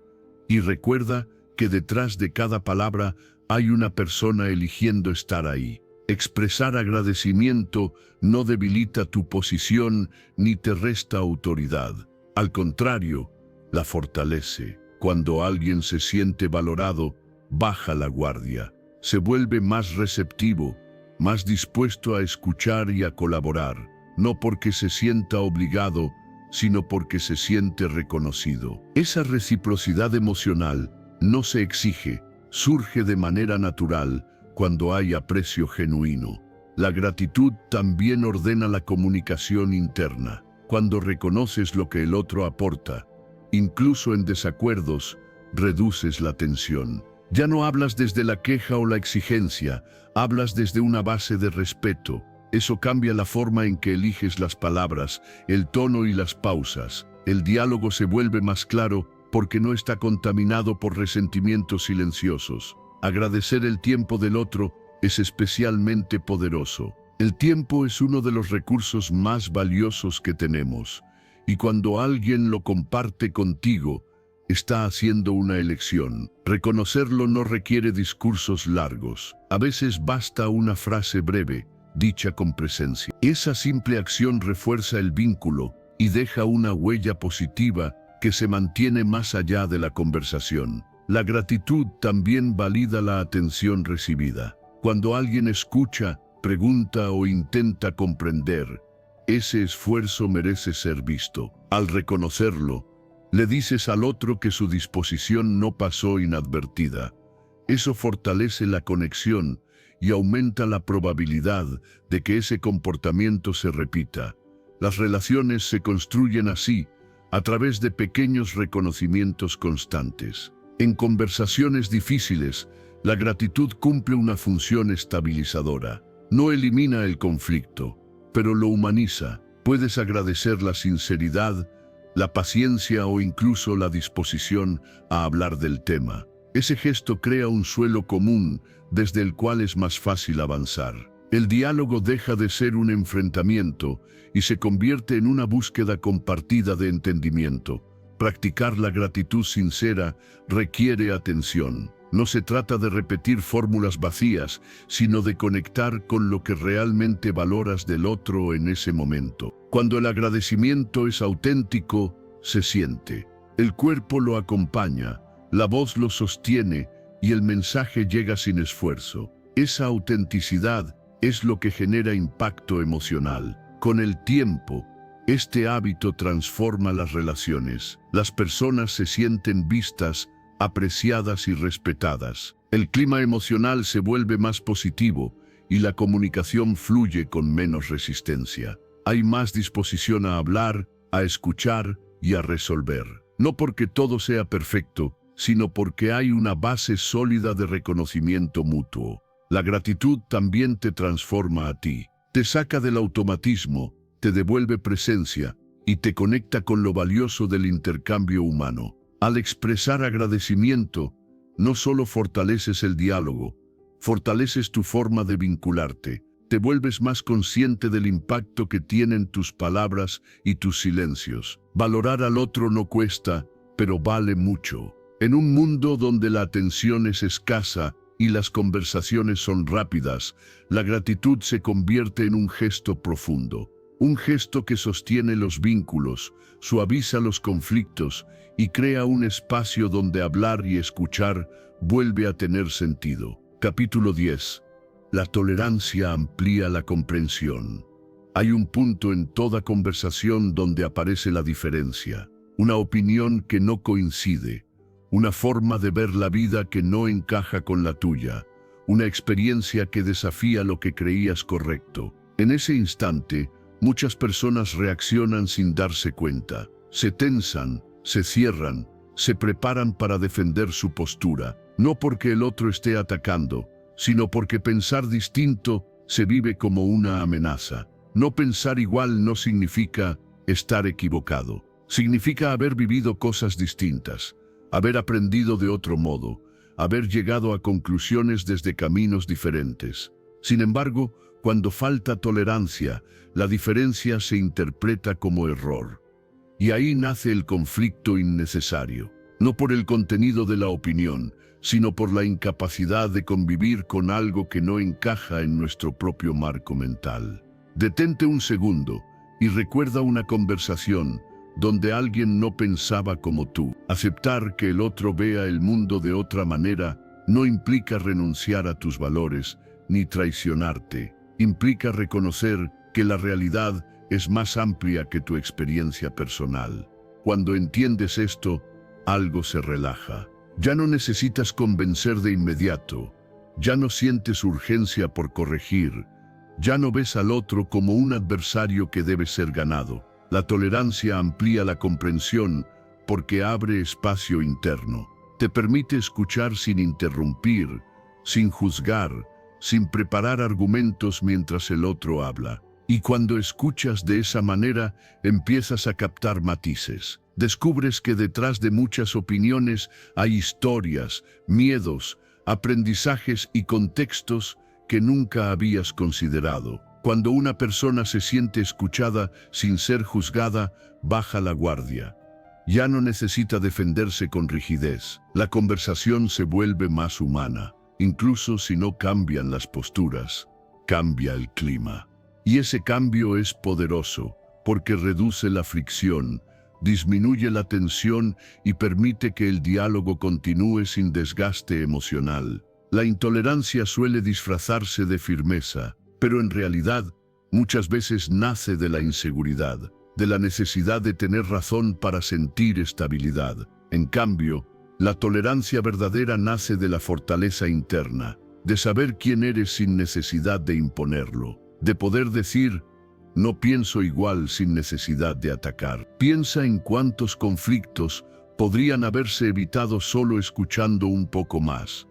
Y recuerda que detrás de cada palabra hay una persona eligiendo estar ahí. Expresar agradecimiento no debilita tu posición ni te resta autoridad. Al contrario, la fortalece. Cuando alguien se siente valorado, baja la guardia. Se vuelve más receptivo, más dispuesto a escuchar y a colaborar, no porque se sienta obligado, sino porque se siente reconocido. Esa reciprocidad emocional no se exige, surge de manera natural cuando hay aprecio genuino. La gratitud también ordena la comunicación interna. Cuando reconoces lo que el otro aporta, incluso en desacuerdos, reduces la tensión. Ya no hablas desde la queja o la exigencia, hablas desde una base de respeto. Eso cambia la forma en que eliges las palabras, el tono y las pausas. El diálogo se vuelve más claro porque no está contaminado por resentimientos silenciosos. Agradecer el tiempo del otro es especialmente poderoso. El tiempo es uno de los recursos más valiosos que tenemos, y cuando alguien lo comparte contigo, está haciendo una elección. Reconocerlo no requiere discursos largos. A veces basta una frase breve, dicha con presencia. Esa simple acción refuerza el vínculo y deja una huella positiva que se mantiene más allá de la conversación. La gratitud también valida la atención recibida. Cuando alguien escucha, pregunta o intenta comprender, ese esfuerzo merece ser visto. Al reconocerlo, le dices al otro que su disposición no pasó inadvertida. Eso fortalece la conexión y aumenta la probabilidad de que ese comportamiento se repita. Las relaciones se construyen así, a través de pequeños reconocimientos constantes. En conversaciones difíciles, la gratitud cumple una función estabilizadora. No elimina el conflicto, pero lo humaniza. Puedes agradecer la sinceridad, la paciencia o incluso la disposición a hablar del tema. Ese gesto crea un suelo común desde el cual es más fácil avanzar. El diálogo deja de ser un enfrentamiento y se convierte en una búsqueda compartida de entendimiento. Practicar la gratitud sincera requiere atención. No se trata de repetir fórmulas vacías, sino de conectar con lo que realmente valoras del otro en ese momento. Cuando el agradecimiento es auténtico, se siente. El cuerpo lo acompaña, la voz lo sostiene y el mensaje llega sin esfuerzo. Esa autenticidad es lo que genera impacto emocional. Con el tiempo, este hábito transforma las relaciones. Las personas se sienten vistas, apreciadas y respetadas. El clima emocional se vuelve más positivo y la comunicación fluye con menos resistencia. Hay más disposición a hablar, a escuchar y a resolver. No porque todo sea perfecto, sino porque hay una base sólida de reconocimiento mutuo. La gratitud también te transforma a ti. Te saca del automatismo, te devuelve presencia y te conecta con lo valioso del intercambio humano. Al expresar agradecimiento, no solo fortaleces el diálogo, fortaleces tu forma de vincularte. Te vuelves más consciente del impacto que tienen tus palabras y tus silencios. Valorar al otro no cuesta, pero vale mucho. En un mundo donde la atención es escasa y las conversaciones son rápidas, la gratitud se convierte en un gesto profundo. Un gesto que sostiene los vínculos, suaviza los conflictos y crea un espacio donde hablar y escuchar vuelve a tener sentido. Capítulo 10. La tolerancia amplía la comprensión. Hay un punto en toda conversación donde aparece la diferencia, una opinión que no coincide, una forma de ver la vida que no encaja con la tuya, una experiencia que desafía lo que creías correcto. En ese instante, muchas personas reaccionan sin darse cuenta. Se tensan, se cierran, se preparan para defender su postura, no porque el otro esté atacando, sino porque pensar distinto se vive como una amenaza. No pensar igual no significa estar equivocado. Significa haber vivido cosas distintas, haber aprendido de otro modo, haber llegado a conclusiones desde caminos diferentes. Sin embargo, cuando falta tolerancia, la diferencia se interpreta como error. Y ahí nace el conflicto innecesario. no por el contenido de la opinión, sino por la incapacidad de convivir con algo que no encaja en nuestro propio marco mental. Detente un segundo y recuerda una conversación donde alguien no pensaba como tú. Aceptar que el otro vea el mundo de otra manera no implica renunciar a tus valores ni traicionarte. Implica reconocer que la realidad es más amplia que tu experiencia personal. Cuando entiendes esto, algo se relaja. Ya no necesitas convencer de inmediato. Ya no sientes urgencia por corregir. Ya no ves al otro como un adversario que debe ser ganado. La tolerancia amplía la comprensión porque abre espacio interno. Te permite escuchar sin interrumpir, sin juzgar, sin preparar argumentos mientras el otro habla. Y cuando escuchas de esa manera, empiezas a captar matices. Descubres que detrás de muchas opiniones hay historias, miedos, aprendizajes y contextos que nunca habías considerado. Cuando una persona se siente escuchada sin ser juzgada, baja la guardia. Ya no necesita defenderse con rigidez. La conversación se vuelve más humana. Incluso si no cambian las posturas, cambia el clima. Y ese cambio es poderoso, porque reduce la fricción, disminuye la tensión y permite que el diálogo continúe sin desgaste emocional. La intolerancia suele disfrazarse de firmeza, pero en realidad muchas veces nace de la inseguridad, de la necesidad de tener razón para sentir estabilidad. En cambio, la tolerancia verdadera nace de la fortaleza interna, de saber quién eres sin necesidad de imponerlo, de poder decir, no pienso igual sin necesidad de atacar. Piensa en cuántos conflictos podrían haberse evitado solo escuchando un poco más.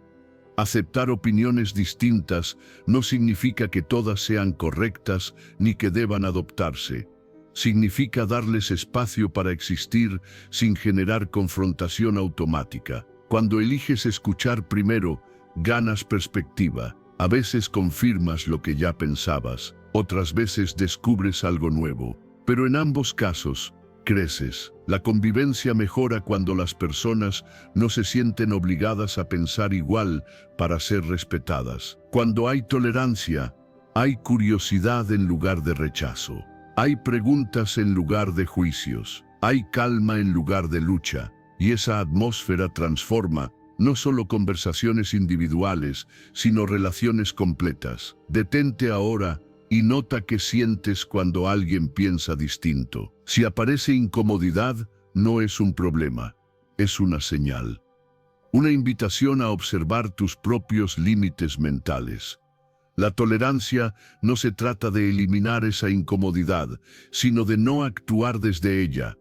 Aceptar opiniones distintas no significa que todas sean correctas ni que deban adoptarse. Significa darles espacio para existir sin generar confrontación automática. Cuando eliges escuchar primero, ganas perspectiva. A veces confirmas lo que ya pensabas, otras veces descubres algo nuevo. Pero en ambos casos, creces. La convivencia mejora cuando las personas no se sienten obligadas a pensar igual para ser respetadas. Cuando hay tolerancia, hay curiosidad en lugar de rechazo. Hay preguntas en lugar de juicios. Hay calma en lugar de lucha. Y esa atmósfera transforma no solo conversaciones individuales, sino relaciones completas. Detente ahora y nota qué sientes cuando alguien piensa distinto. Si aparece incomodidad, no es un problema, es una señal. Una invitación a observar tus propios límites mentales. La tolerancia no se trata de eliminar esa incomodidad, sino de no actuar desde ella,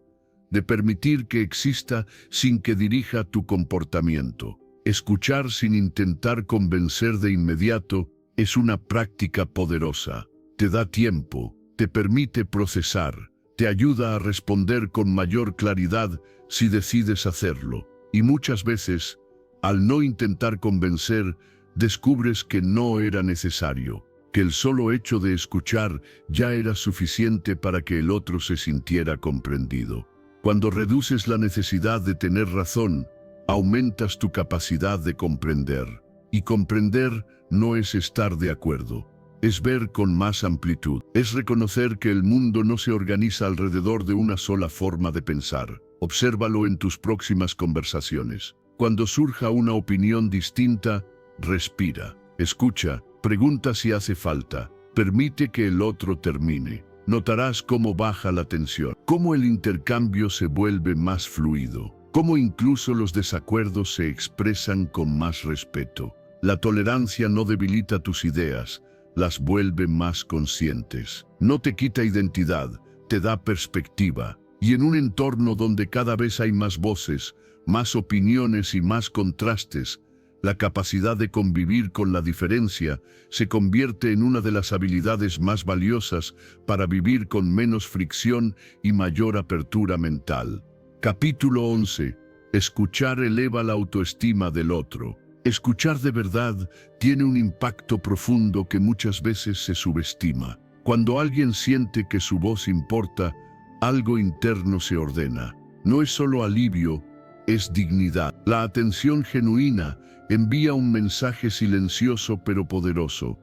de permitir que exista sin que dirija tu comportamiento. Escuchar sin intentar convencer de inmediato es una práctica poderosa. Te da tiempo, te permite procesar, te ayuda a responder con mayor claridad si decides hacerlo. Y muchas veces, al no intentar convencer, descubres que no era necesario, que el solo hecho de escuchar ya era suficiente para que el otro se sintiera comprendido. Cuando reduces la necesidad de tener razón, aumentas tu capacidad de comprender. Y comprender no es estar de acuerdo. Es ver con más amplitud. Es reconocer que el mundo no se organiza alrededor de una sola forma de pensar. Obsérvalo en tus próximas conversaciones. Cuando surja una opinión distinta, respira, escucha, pregunta si hace falta, permite que el otro termine. Notarás cómo baja la tensión, cómo el intercambio se vuelve más fluido, cómo incluso los desacuerdos se expresan con más respeto. La tolerancia no debilita tus ideas, las vuelve más conscientes. No te quita identidad, te da perspectiva. Y en un entorno donde cada vez hay más voces, más opiniones y más contrastes, la capacidad de convivir con la diferencia se convierte en una de las habilidades más valiosas para vivir con menos fricción y mayor apertura mental. Capítulo 11. Escuchar eleva la autoestima del otro. Escuchar de verdad tiene un impacto profundo que muchas veces se subestima. Cuando alguien siente que su voz importa, algo interno se ordena. No es solo alivio, es dignidad. La atención genuina envía un mensaje silencioso pero poderoso.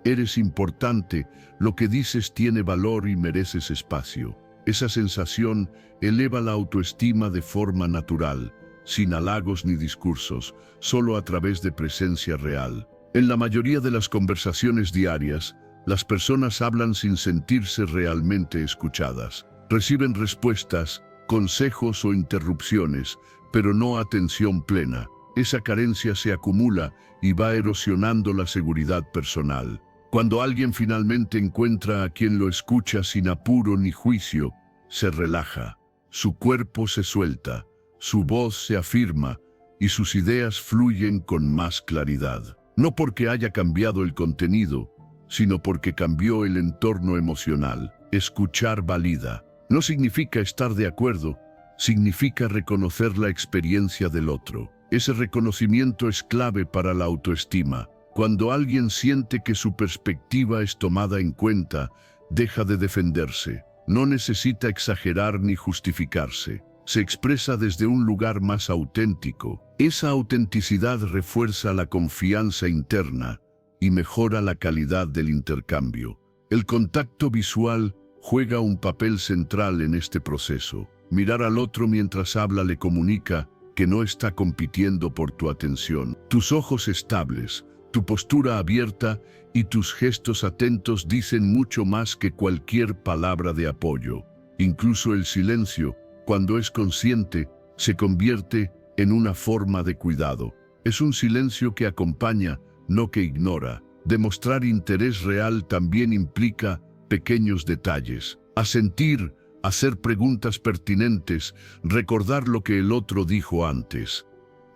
Eres importante, lo que dices tiene valor y mereces espacio. Esa sensación eleva la autoestima de forma natural, sin halagos ni discursos, solo a través de presencia real. En la mayoría de las conversaciones diarias, las personas hablan sin sentirse realmente escuchadas. Reciben respuestas, consejos o interrupciones, pero no atención plena. Esa carencia se acumula y va erosionando la seguridad personal. Cuando alguien finalmente encuentra a quien lo escucha sin apuro ni juicio, se relaja, su cuerpo se suelta, su voz se afirma y sus ideas fluyen con más claridad. No porque haya cambiado el contenido, sino porque cambió el entorno emocional. Escuchar valida. No significa estar de acuerdo, significa reconocer la experiencia del otro. Ese reconocimiento es clave para la autoestima. Cuando alguien siente que su perspectiva es tomada en cuenta, deja de defenderse. No necesita exagerar ni justificarse. Se expresa desde un lugar más auténtico. Esa autenticidad refuerza la confianza interna y mejora la calidad del intercambio. El contacto visual juega un papel central en este proceso. Mirar al otro mientras habla le comunica que no está compitiendo por tu atención. Tus ojos estables, tu postura abierta y tus gestos atentos dicen mucho más que cualquier palabra de apoyo. Incluso el silencio, cuando es consciente, se convierte en una forma de cuidado. Es un silencio que acompaña, no que ignora. Demostrar interés real también implica pequeños detalles. Asentir, hacer preguntas pertinentes, recordar lo que el otro dijo antes.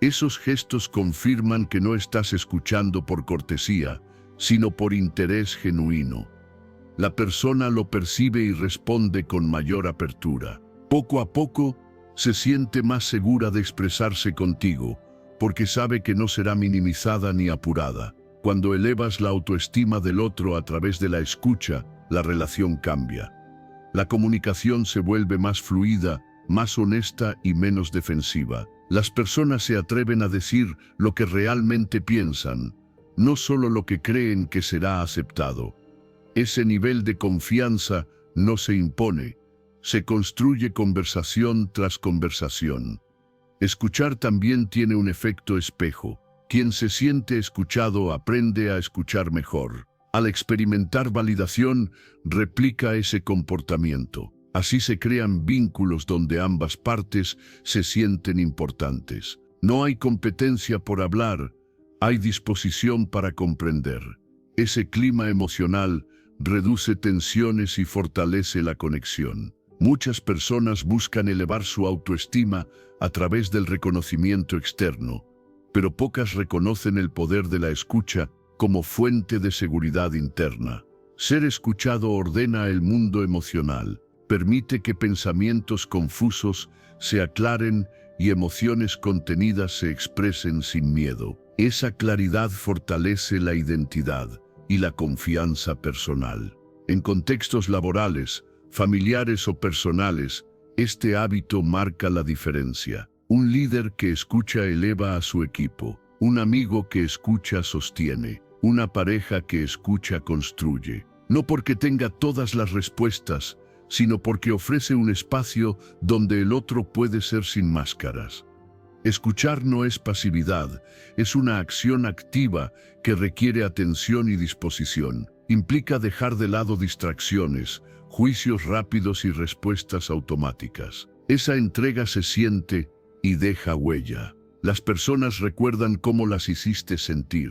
Esos gestos confirman que no estás escuchando por cortesía, sino por interés genuino. La persona lo percibe y responde con mayor apertura. Poco a poco, se siente más segura de expresarse contigo, porque sabe que no será minimizada ni apurada. Cuando elevas la autoestima del otro a través de la escucha, la relación cambia. La comunicación se vuelve más fluida, más honesta y menos defensiva. Las personas se atreven a decir lo que realmente piensan, no solo lo que creen que será aceptado. Ese nivel de confianza no se impone, se construye conversación tras conversación. Escuchar también tiene un efecto espejo. Quien se siente escuchado aprende a escuchar mejor. Al experimentar validación, replica ese comportamiento. Así se crean vínculos donde ambas partes se sienten importantes. No hay competencia por hablar, hay disposición para comprender. Ese clima emocional reduce tensiones y fortalece la conexión. Muchas personas buscan elevar su autoestima a través del reconocimiento externo, pero pocas reconocen el poder de la escucha como fuente de seguridad interna. Ser escuchado ordena el mundo emocional, permite que pensamientos confusos se aclaren y emociones contenidas se expresen sin miedo. Esa claridad fortalece la identidad y la confianza personal. En contextos laborales, familiares o personales, este hábito marca la diferencia. Un líder que escucha eleva a su equipo. Un amigo que escucha sostiene. Una pareja que escucha construye. No porque tenga todas las respuestas, sino porque ofrece un espacio donde el otro puede ser sin máscaras. Escuchar no es pasividad, es una acción activa que requiere atención y disposición. Implica dejar de lado distracciones, juicios rápidos y respuestas automáticas. Esa entrega se siente y deja huella. Las personas recuerdan cómo las hiciste sentir.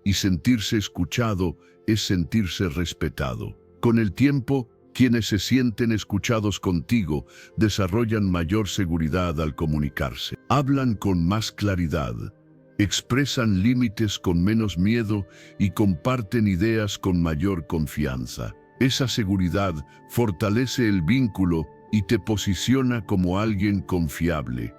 Y sentirse escuchado es sentirse respetado. Con el tiempo, quienes se sienten escuchados contigo desarrollan mayor seguridad al comunicarse. Hablan con más claridad, expresan límites con menos miedo y comparten ideas con mayor confianza. Esa seguridad fortalece el vínculo y te posiciona como alguien confiable.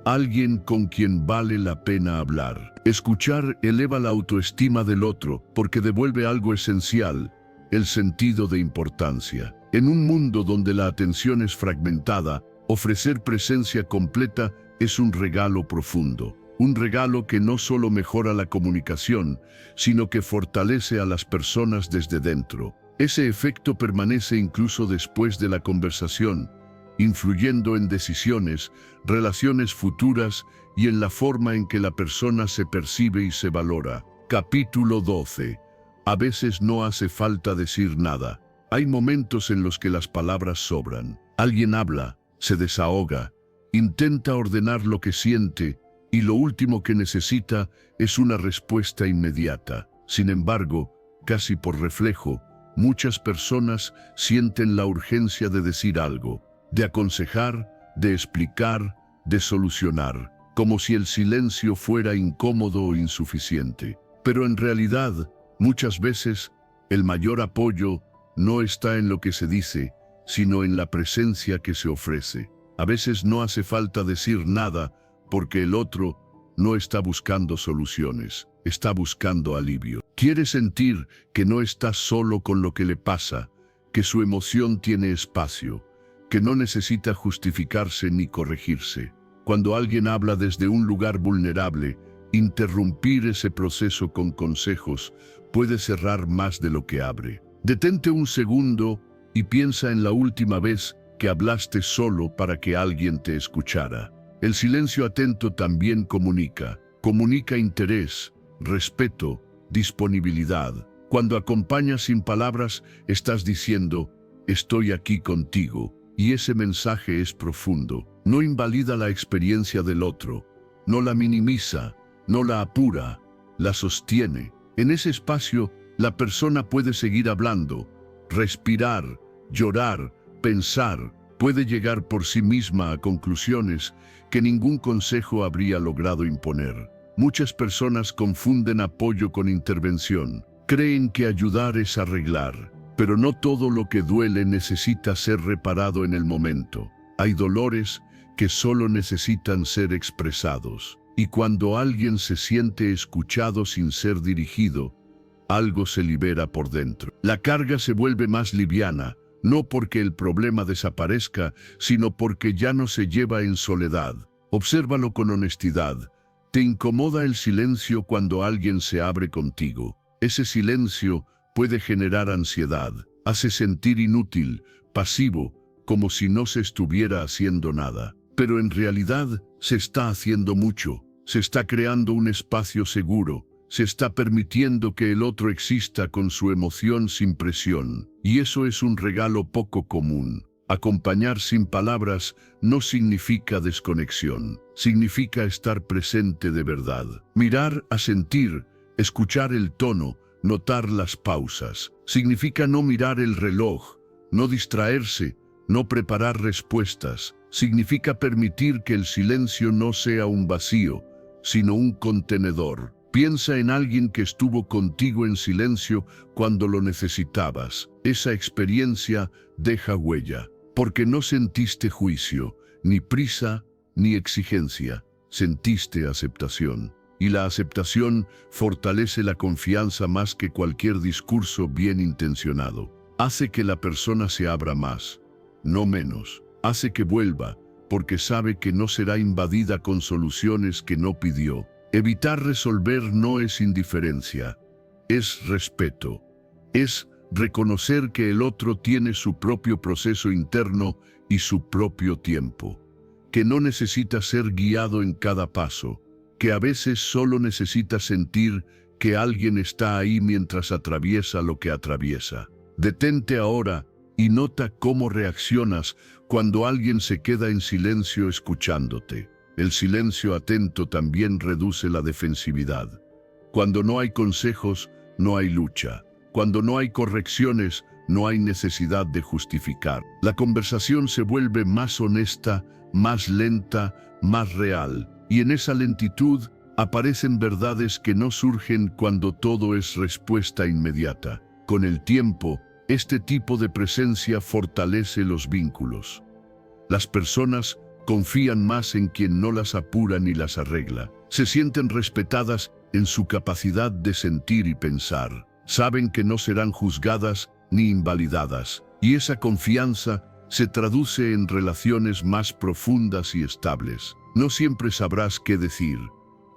Alguien con quien vale la pena hablar. Escuchar eleva la autoestima del otro porque devuelve algo esencial, el sentido de importancia. En un mundo donde la atención es fragmentada, ofrecer presencia completa es un regalo profundo. Un regalo que no solo mejora la comunicación, sino que fortalece a las personas desde dentro. Ese efecto permanece incluso después de la conversación, influyendo en decisiones, relaciones futuras y en la forma en que la persona se percibe y se valora. Capítulo 12. A veces no hace falta decir nada. Hay momentos en los que las palabras sobran. Alguien habla, se desahoga, intenta ordenar lo que siente, y lo último que necesita es una respuesta inmediata. Sin embargo, casi por reflejo, muchas personas sienten la urgencia de decir algo, de aconsejar, de explicar, de solucionar, como si el silencio fuera incómodo o insuficiente. Pero en realidad, muchas veces, el mayor apoyo no está en lo que se dice, sino en la presencia que se ofrece. A veces no hace falta decir nada, porque el otro no está buscando soluciones, está buscando alivio. Quiere sentir que no está solo con lo que le pasa, que su emoción tiene espacio, que no necesita justificarse ni corregirse. Cuando alguien habla desde un lugar vulnerable, interrumpir ese proceso con consejos puede cerrar más de lo que abre. Detente un segundo y piensa en la última vez que hablaste solo para que alguien te escuchara. El silencio atento también comunica interés, respeto, disponibilidad. Cuando acompañas sin palabras, estás diciendo, estoy aquí contigo, y ese mensaje es profundo. No invalida la experiencia del otro, no la minimiza, no la apura, la sostiene. En ese espacio, la persona puede seguir hablando, respirar, llorar, pensar, puede llegar por sí misma a conclusiones que ningún consejo habría logrado imponer. Muchas personas confunden apoyo con intervención. Creen que ayudar es arreglar, pero no todo lo que duele necesita ser reparado en el momento. Hay dolores que solo necesitan ser expresados. Y cuando alguien se siente escuchado sin ser dirigido, algo se libera por dentro. La carga se vuelve más liviana, no porque el problema desaparezca, sino porque ya no se lleva en soledad. Obsérvalo con honestidad. ¿Te incomoda el silencio cuando alguien se abre contigo? Ese silencio puede generar ansiedad, hace sentir inútil, pasivo, como si no se estuviera haciendo nada. Pero en realidad se está haciendo mucho. Se está creando un espacio seguro. Se está permitiendo que el otro exista con su emoción sin presión. Y eso es un regalo poco común. Acompañar sin palabras no significa desconexión. Significa estar presente de verdad. Mirar, asentir, escuchar el tono, notar las pausas. Significa no mirar el reloj, no distraerse, no preparar respuestas. Significa permitir que el silencio no sea un vacío, sino un contenedor. Piensa en alguien que estuvo contigo en silencio cuando lo necesitabas. Esa experiencia deja huella, porque no sentiste juicio, ni prisa, ni exigencia. Sentiste aceptación. Y la aceptación fortalece la confianza más que cualquier discurso bien intencionado. Hace que la persona se abra más, no menos. Hace que vuelva, porque sabe que no será invadida con soluciones que no pidió. Evitar resolver no es indiferencia, es respeto. Es reconocer que el otro tiene su propio proceso interno y su propio tiempo. Que no necesita ser guiado en cada paso. Que a veces solo necesita sentir que alguien está ahí mientras atraviesa lo que atraviesa. Detente ahora y nota cómo reaccionas cuando alguien se queda en silencio escuchándote. El silencio atento también reduce la defensividad. Cuando no hay consejos, no hay lucha. Cuando no hay correcciones, no hay necesidad de justificar. La conversación se vuelve más honesta, más lenta, más real. Y en esa lentitud aparecen verdades que no surgen cuando todo es respuesta inmediata. Con el tiempo, este tipo de presencia fortalece los vínculos. Las personas confían más en quien no las apura ni las arregla. Se sienten respetadas en su capacidad de sentir y pensar. Saben que no serán juzgadas ni invalidadas. Y esa confianza se traduce en relaciones más profundas y estables. No siempre sabrás qué decir,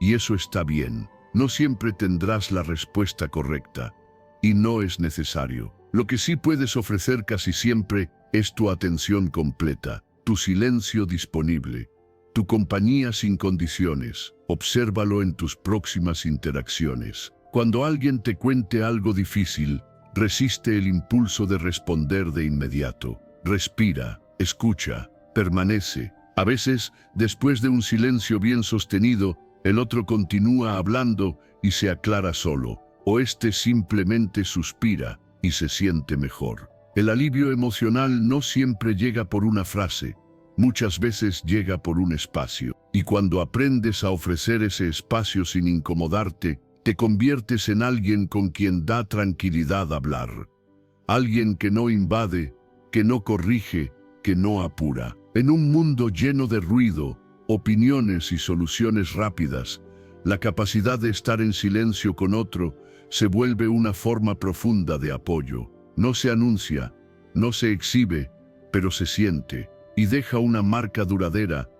y eso está bien. No siempre tendrás la respuesta correcta, y no es necesario. Lo que sí puedes ofrecer casi siempre es tu atención completa, tu silencio disponible, tu compañía sin condiciones. Obsérvalo en tus próximas interacciones. Cuando alguien te cuente algo difícil, resiste el impulso de responder de inmediato. Respira, escucha, permanece. A veces, después de un silencio bien sostenido, el otro continúa hablando y se aclara solo, o este simplemente suspira y se siente mejor. El alivio emocional no siempre llega por una frase, muchas veces llega por un espacio. Y cuando aprendes a ofrecer ese espacio sin incomodarte, te conviertes en alguien con quien da tranquilidad hablar. Alguien que no invade, que no corrige, que no apura. En un mundo lleno de ruido, opiniones y soluciones rápidas, la capacidad de estar en silencio con otro se vuelve una forma profunda de apoyo. No se anuncia, no se exhibe, pero se siente y deja una marca duradera,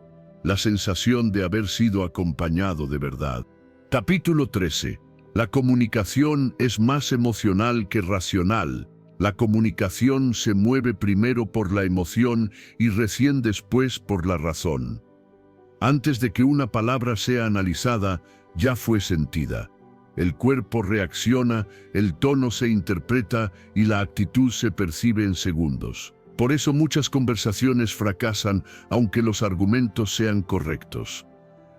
la sensación de haber sido acompañado de verdad. Capítulo 13. La comunicación es más emocional que racional. La comunicación se mueve primero por la emoción y recién después por la razón. Antes de que una palabra sea analizada, ya fue sentida. El cuerpo reacciona, el tono se interpreta y la actitud se percibe en segundos. Por eso muchas conversaciones fracasan, aunque los argumentos sean correctos.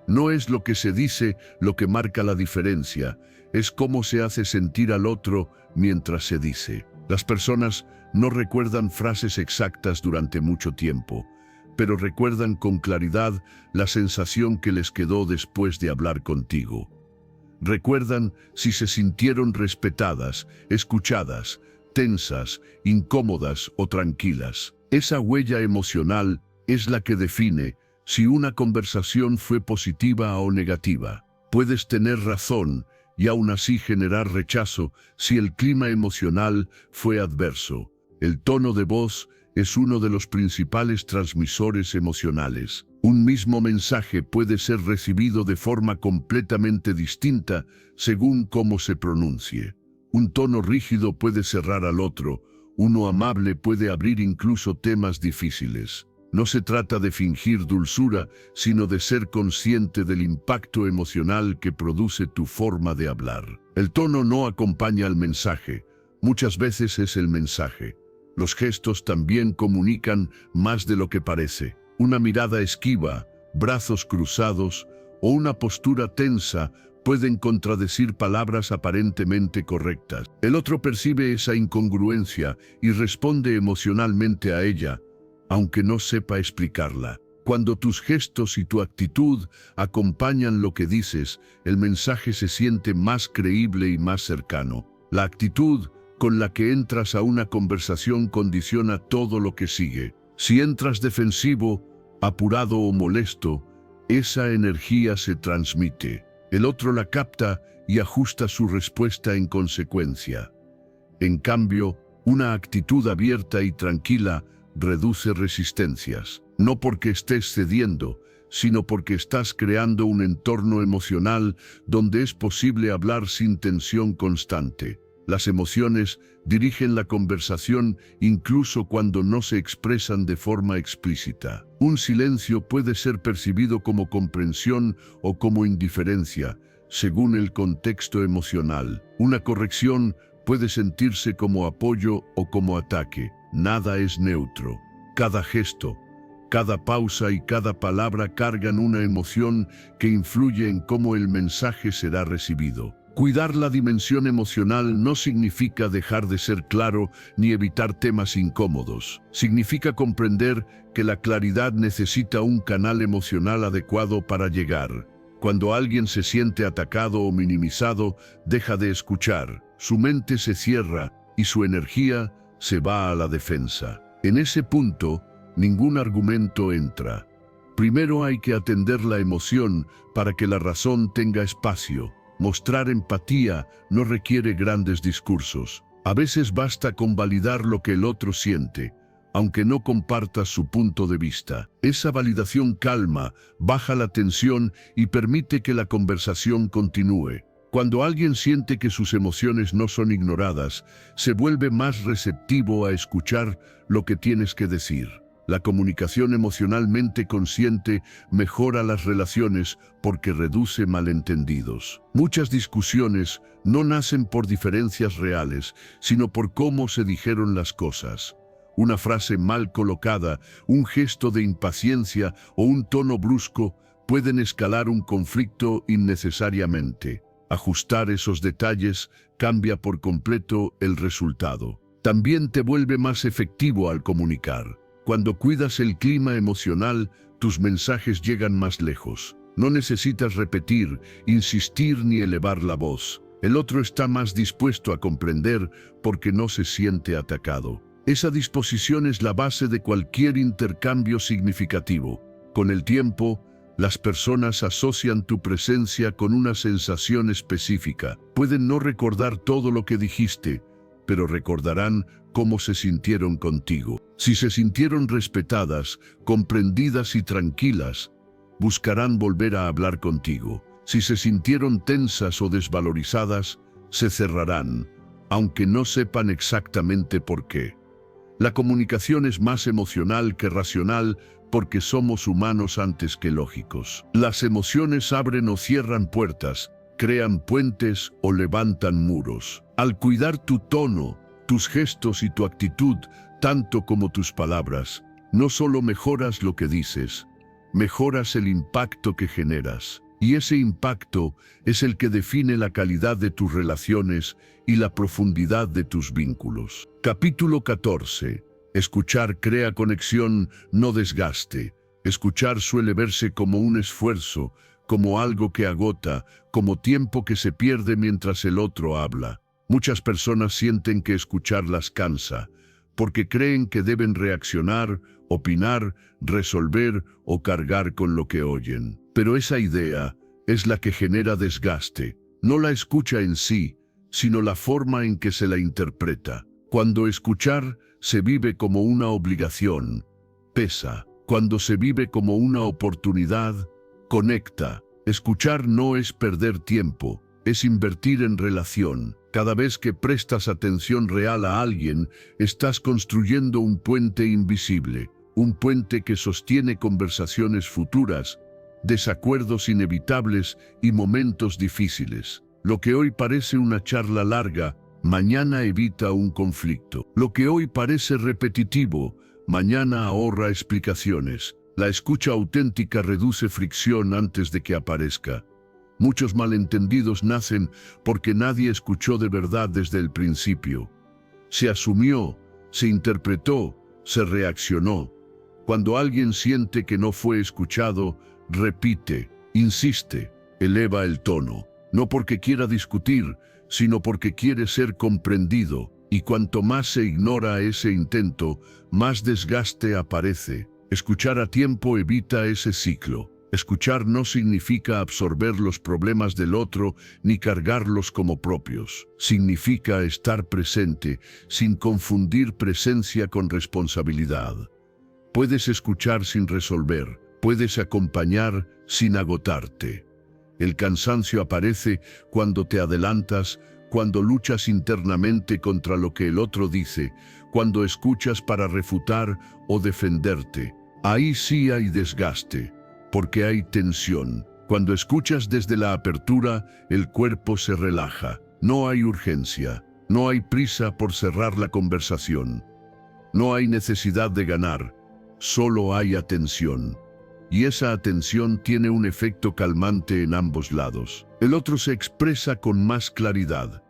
No es lo que se dice lo que marca la diferencia, es cómo se hace sentir al otro mientras se dice. Las personas no recuerdan frases exactas durante mucho tiempo, pero recuerdan con claridad la sensación que les quedó después de hablar contigo. Recuerdan si se sintieron respetadas, escuchadas, tensas, incómodas o tranquilas. Esa huella emocional es la que define si una conversación fue positiva o negativa. Puedes tener razón y aún así generar rechazo si el clima emocional fue adverso. El tono de voz es uno de los principales transmisores emocionales. Un mismo mensaje puede ser recibido de forma completamente distinta según cómo se pronuncie. Un tono rígido puede cerrar al otro, uno amable puede abrir incluso temas difíciles. No se trata de fingir dulzura, sino de ser consciente del impacto emocional que produce tu forma de hablar. El tono no acompaña al mensaje, muchas veces es el mensaje. Los gestos también comunican más de lo que parece. Una mirada esquiva, brazos cruzados o una postura tensa pueden contradecir palabras aparentemente correctas. El otro percibe esa incongruencia y responde emocionalmente a ella, aunque no sepa explicarla. Cuando tus gestos y tu actitud acompañan lo que dices, el mensaje se siente más creíble y más cercano. La actitud con la que entras a una conversación condiciona todo lo que sigue. Si entras defensivo, apurado o molesto, esa energía se transmite. El otro la capta y ajusta su respuesta en consecuencia. En cambio, una actitud abierta y tranquila reduce resistencias. No porque estés cediendo, sino porque estás creando un entorno emocional donde es posible hablar sin tensión constante. Las emociones dirigen la conversación incluso cuando no se expresan de forma explícita. Un silencio puede ser percibido como comprensión o como indiferencia, según el contexto emocional. Una corrección puede sentirse como apoyo o como ataque. Nada es neutro. Cada gesto, cada pausa y cada palabra cargan una emoción que influye en cómo el mensaje será recibido. Cuidar la dimensión emocional no significa dejar de ser claro ni evitar temas incómodos. Significa comprender que la claridad necesita un canal emocional adecuado para llegar. Cuando alguien se siente atacado o minimizado, deja de escuchar. Su mente se cierra y su energía se va a la defensa. En ese punto, ningún argumento entra. Primero hay que atender la emoción para que la razón tenga espacio. Mostrar empatía no requiere grandes discursos. A veces basta con validar lo que el otro siente. aunque no compartas su punto de vista. Esa validación calma, baja la tensión y permite que la conversación continúe. Cuando alguien siente que sus emociones no son ignoradas, se vuelve más receptivo a escuchar lo que tienes que decir. La comunicación emocionalmente consciente mejora las relaciones porque reduce malentendidos. Muchas discusiones no nacen por diferencias reales, sino por cómo se dijeron las cosas. Una frase mal colocada, un gesto de impaciencia o un tono brusco pueden escalar un conflicto innecesariamente. Ajustar esos detalles cambia por completo el resultado. También te vuelve más efectivo al comunicar. Cuando cuidas el clima emocional, tus mensajes llegan más lejos. No necesitas repetir, insistir ni elevar la voz. El otro está más dispuesto a comprender porque no se siente atacado. Esa disposición es la base de cualquier intercambio significativo. Con el tiempo, las personas asocian tu presencia con una sensación específica. Pueden no recordar todo lo que dijiste, pero recordarán cómo se sintieron contigo. Si se sintieron respetadas, comprendidas y tranquilas, buscarán volver a hablar contigo. Si se sintieron tensas o desvalorizadas, se cerrarán, aunque no sepan exactamente por qué. La comunicación es más emocional que racional porque somos humanos antes que lógicos. Las emociones abren o cierran puertas, crean puentes o levantan muros. Al cuidar tu tono, tus gestos y tu actitud, tanto como tus palabras, no solo mejoras lo que dices, mejoras el impacto que generas. Y ese impacto es el que define la calidad de tus relaciones y la profundidad de tus vínculos. Capítulo 14. Escuchar crea conexión, no desgaste. Escuchar suele verse como un esfuerzo, como algo que agota, como tiempo que se pierde mientras el otro habla. Muchas personas sienten que escuchar las cansa, porque creen que deben reaccionar, opinar, resolver o cargar con lo que oyen. Pero esa idea es la que genera desgaste, no la escucha en sí, sino la forma en que se la interpreta. Cuando escuchar se vive como una obligación, pesa. Cuando se vive como una oportunidad, conecta. Escuchar no es perder tiempo, es invertir en relación. Cada vez que prestas atención real a alguien, estás construyendo un puente invisible, un puente que sostiene conversaciones futuras, desacuerdos inevitables y momentos difíciles. Lo que hoy parece una charla larga, mañana evita un conflicto. Lo que hoy parece repetitivo, mañana ahorra explicaciones. La escucha auténtica reduce fricción antes de que aparezca. Muchos malentendidos nacen porque nadie escuchó de verdad desde el principio. Se asumió, se interpretó, se reaccionó. Cuando alguien siente que no fue escuchado, repite, insiste, eleva el tono. No porque quiera discutir, sino porque quiere ser comprendido. Y cuanto más se ignora ese intento, más desgaste aparece. Escuchar a tiempo evita ese ciclo. Escuchar no significa absorber los problemas del otro ni cargarlos como propios. Significa estar presente, sin confundir presencia con responsabilidad. Puedes escuchar sin resolver, puedes acompañar sin agotarte. El cansancio aparece cuando te adelantas, cuando luchas internamente contra lo que el otro dice, cuando escuchas para refutar o defenderte. Ahí sí hay desgaste, porque hay tensión. Cuando escuchas desde la apertura, el cuerpo se relaja. No hay urgencia, no hay prisa por cerrar la conversación. No hay necesidad de ganar, solo hay atención. Y esa atención tiene un efecto calmante en ambos lados. El otro se expresa con más claridad.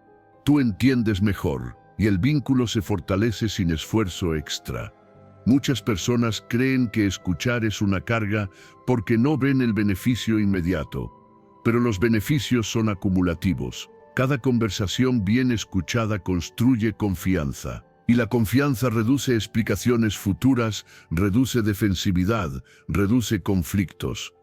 Tú entiendes mejor, y el vínculo se fortalece sin esfuerzo extra. Muchas personas creen que escuchar es una carga porque no ven el beneficio inmediato, pero los beneficios son acumulativos. Cada conversación bien escuchada construye confianza, y la confianza reduce explicaciones futuras, reduce defensividad, reduce conflictos.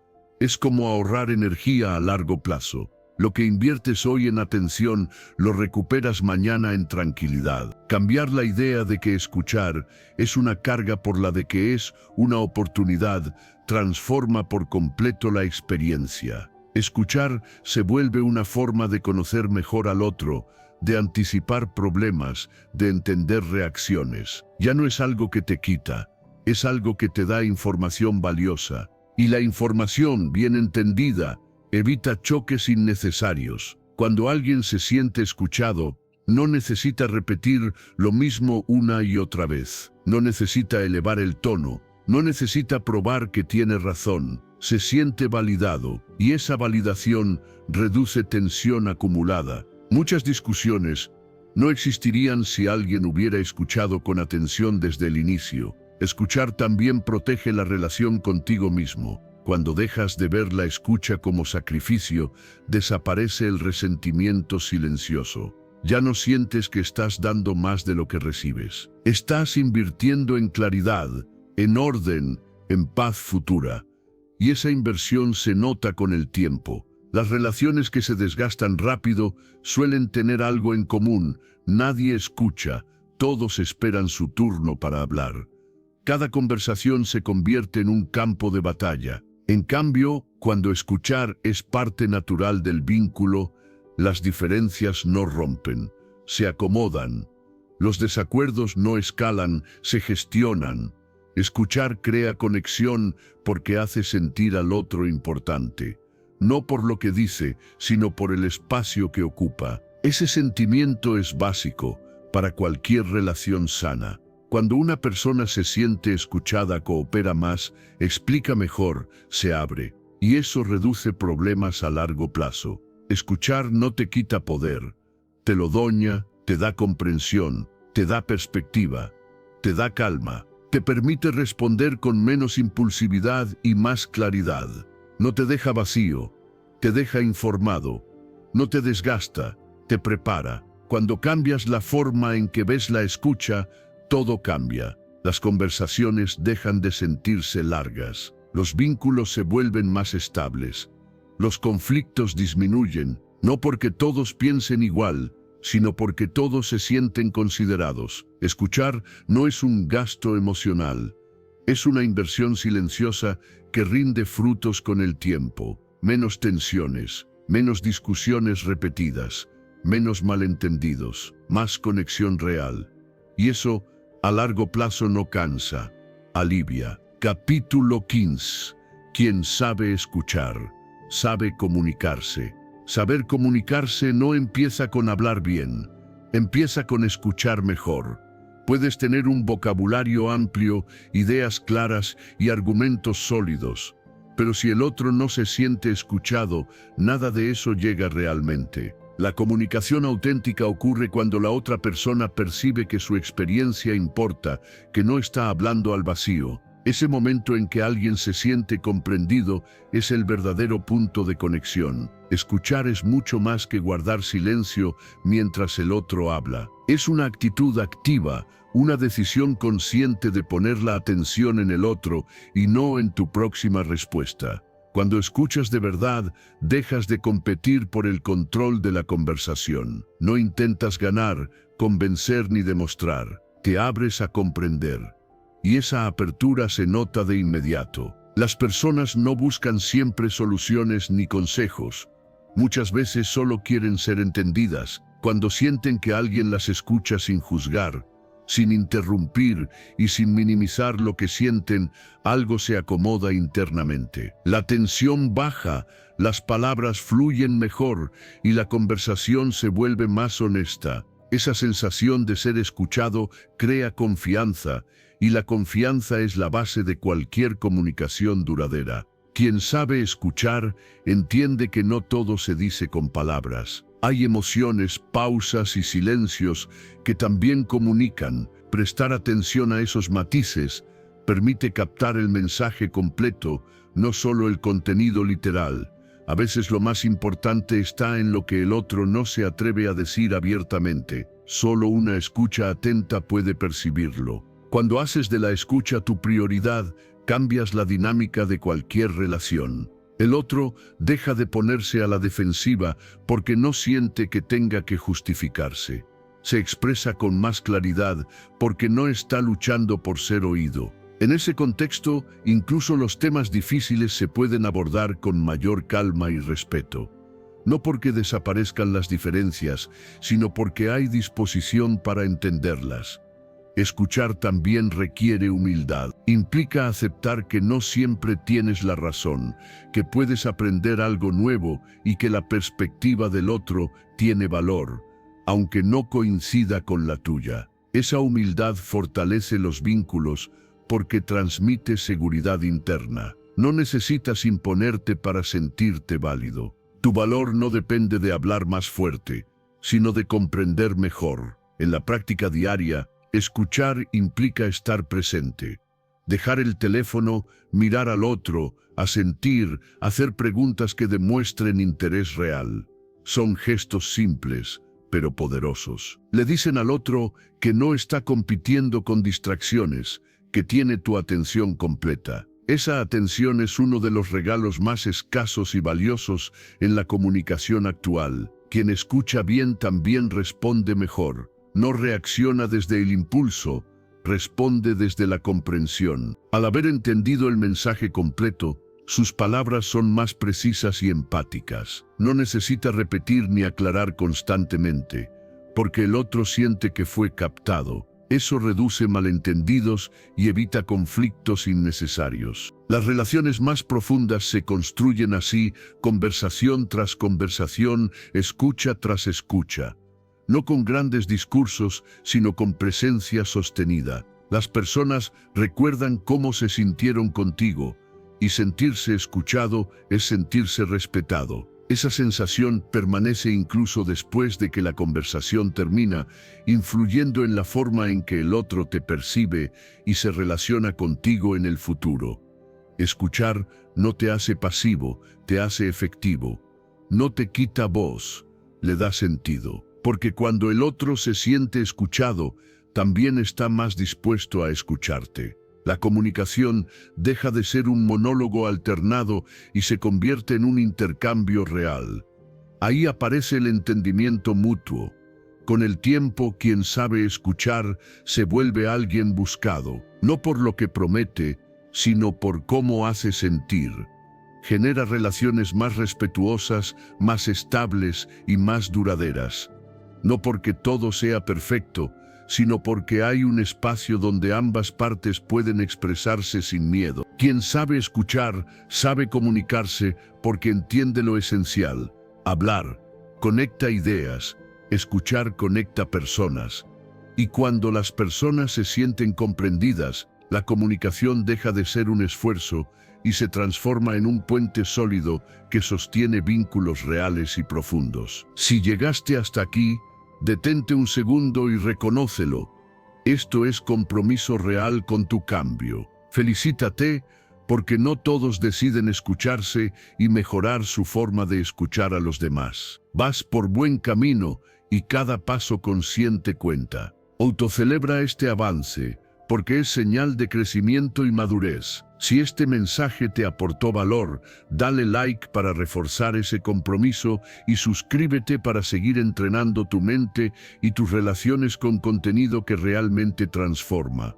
Es como ahorrar energía a largo plazo. Lo que inviertes hoy en atención, lo recuperas mañana en tranquilidad. Cambiar la idea de que escuchar es una carga por la de que es una oportunidad transforma por completo la experiencia. Escuchar se vuelve una forma de conocer mejor al otro, de anticipar problemas, de entender reacciones. Ya no es algo que te quita, es algo que te da información valiosa. Y la información, bien entendida, evita choques innecesarios. Cuando alguien se siente escuchado, no necesita repetir lo mismo una y otra vez. No necesita elevar el tono, no necesita probar que tiene razón. Se siente validado, y esa validación reduce tensión acumulada. Muchas discusiones no existirían si alguien hubiera escuchado con atención desde el inicio. Escuchar también protege la relación contigo mismo. Cuando dejas de ver la escucha como sacrificio, desaparece el resentimiento silencioso. Ya no sientes que estás dando más de lo que recibes. Estás invirtiendo en claridad, en orden, en paz futura. Y esa inversión se nota con el tiempo. Las relaciones que se desgastan rápido suelen tener algo en común. Nadie escucha, todos esperan su turno para hablar. Cada conversación se convierte en un campo de batalla. En cambio, cuando escuchar es parte natural del vínculo, las diferencias no rompen, se acomodan. Los desacuerdos no escalan, se gestionan. Escuchar crea conexión porque hace sentir al otro importante. No por lo que dice, sino por el espacio que ocupa. Ese sentimiento es básico para cualquier relación sana. Cuando una persona se siente escuchada, coopera más, explica mejor, se abre, y eso reduce problemas a largo plazo. Escuchar no te quita poder, te lo doña, te da comprensión, te da perspectiva, te da calma, te permite responder con menos impulsividad y más claridad. No te deja vacío, te deja informado, no te desgasta, te prepara. Cuando cambias la forma en que ves la escucha, todo cambia. Las conversaciones dejan de sentirse largas. Los vínculos se vuelven más estables. Los conflictos disminuyen, no porque todos piensen igual, sino porque todos se sienten considerados. Escuchar no es un gasto emocional. Es una inversión silenciosa que rinde frutos con el tiempo. Menos tensiones, menos discusiones repetidas, menos malentendidos, más conexión real. Y eso, a largo plazo, no cansa, alivia. Capítulo 15. Quien sabe escuchar, sabe comunicarse. Saber comunicarse no empieza con hablar bien, empieza con escuchar mejor. Puedes tener un vocabulario amplio, ideas claras y argumentos sólidos, pero si el otro no se siente escuchado, nada de eso llega realmente. La comunicación auténtica ocurre cuando la otra persona percibe que su experiencia importa, que no está hablando al vacío. Ese momento en que alguien se siente comprendido es el verdadero punto de conexión. Escuchar es mucho más que guardar silencio mientras el otro habla. Es una actitud activa, una decisión consciente de poner la atención en el otro y no en tu próxima respuesta. Cuando escuchas de verdad, dejas de competir por el control de la conversación. No intentas ganar, convencer ni demostrar. Te abres a comprender. Y esa apertura se nota de inmediato. Las personas no buscan siempre soluciones ni consejos. Muchas veces solo quieren ser entendidas. Cuando sienten que alguien las escucha sin juzgar, sin interrumpir y sin minimizar lo que sienten, algo se acomoda internamente. La tensión baja, las palabras fluyen mejor y la conversación se vuelve más honesta. Esa sensación de ser escuchado crea confianza, y la confianza es la base de cualquier comunicación duradera. Quien sabe escuchar entiende que no todo se dice con palabras. Hay emociones, pausas y silencios que también comunican. Prestar atención a esos matices permite captar el mensaje completo, no solo el contenido literal. A veces lo más importante está en lo que el otro no se atreve a decir abiertamente. Solo una escucha atenta puede percibirlo. Cuando haces de la escucha tu prioridad, cambias la dinámica de cualquier relación. El otro deja de ponerse a la defensiva porque no siente que tenga que justificarse. Se expresa con más claridad porque no está luchando por ser oído. En ese contexto, incluso los temas difíciles se pueden abordar con mayor calma y respeto. No porque desaparezcan las diferencias, sino porque hay disposición para entenderlas. Escuchar también requiere humildad. Implica aceptar que no siempre tienes la razón, que puedes aprender algo nuevo y que la perspectiva del otro tiene valor, aunque no coincida con la tuya. Esa humildad fortalece los vínculos porque transmite seguridad interna. No necesitas imponerte para sentirte válido. Tu valor no depende de hablar más fuerte, sino de comprender mejor. En la práctica diaria, escuchar implica estar presente. Dejar el teléfono, mirar al otro, asentir, hacer preguntas que demuestren interés real. Son gestos simples, pero poderosos. Le dicen al otro que no está compitiendo con distracciones, que tiene tu atención completa. Esa atención es uno de los regalos más escasos y valiosos en la comunicación actual. Quien escucha bien también responde mejor. No reacciona desde el impulso, responde desde la comprensión. Al haber entendido el mensaje completo, sus palabras son más precisas y empáticas. No necesita repetir ni aclarar constantemente, porque el otro siente que fue captado. Eso reduce malentendidos y evita conflictos innecesarios. Las relaciones más profundas se construyen así, conversación tras conversación, escucha tras escucha. No con grandes discursos, sino con presencia sostenida. Las personas recuerdan cómo se sintieron contigo, y sentirse escuchado es sentirse respetado. Esa sensación permanece incluso después de que la conversación termina, influyendo en la forma en que el otro te percibe y se relaciona contigo en el futuro. Escuchar no te hace pasivo, te hace efectivo. No te quita voz, le da sentido. Porque cuando el otro se siente escuchado, también está más dispuesto a escucharte. La comunicación deja de ser un monólogo alternado y se convierte en un intercambio real. Ahí aparece el entendimiento mutuo. Con el tiempo, quien sabe escuchar se vuelve alguien buscado, no por lo que promete, sino por cómo hace sentir. Genera relaciones más respetuosas, más estables y más duraderas. No porque todo sea perfecto, sino porque hay un espacio donde ambas partes pueden expresarse sin miedo. Quien sabe escuchar, sabe comunicarse porque entiende lo esencial. Hablar conecta ideas, escuchar conecta personas. Y cuando las personas se sienten comprendidas, la comunicación deja de ser un esfuerzo y se transforma en un puente sólido que sostiene vínculos reales y profundos. Si llegaste hasta aquí, detente un segundo y reconócelo. Esto es compromiso real con tu cambio. Felicítate porque no todos deciden escucharse y mejorar su forma de escuchar a los demás. Vas por buen camino y cada paso consciente cuenta. Autocelebra este avance porque es señal de crecimiento y madurez. Si este mensaje te aportó valor, dale like para reforzar ese compromiso y suscríbete para seguir entrenando tu mente y tus relaciones con contenido que realmente transforma.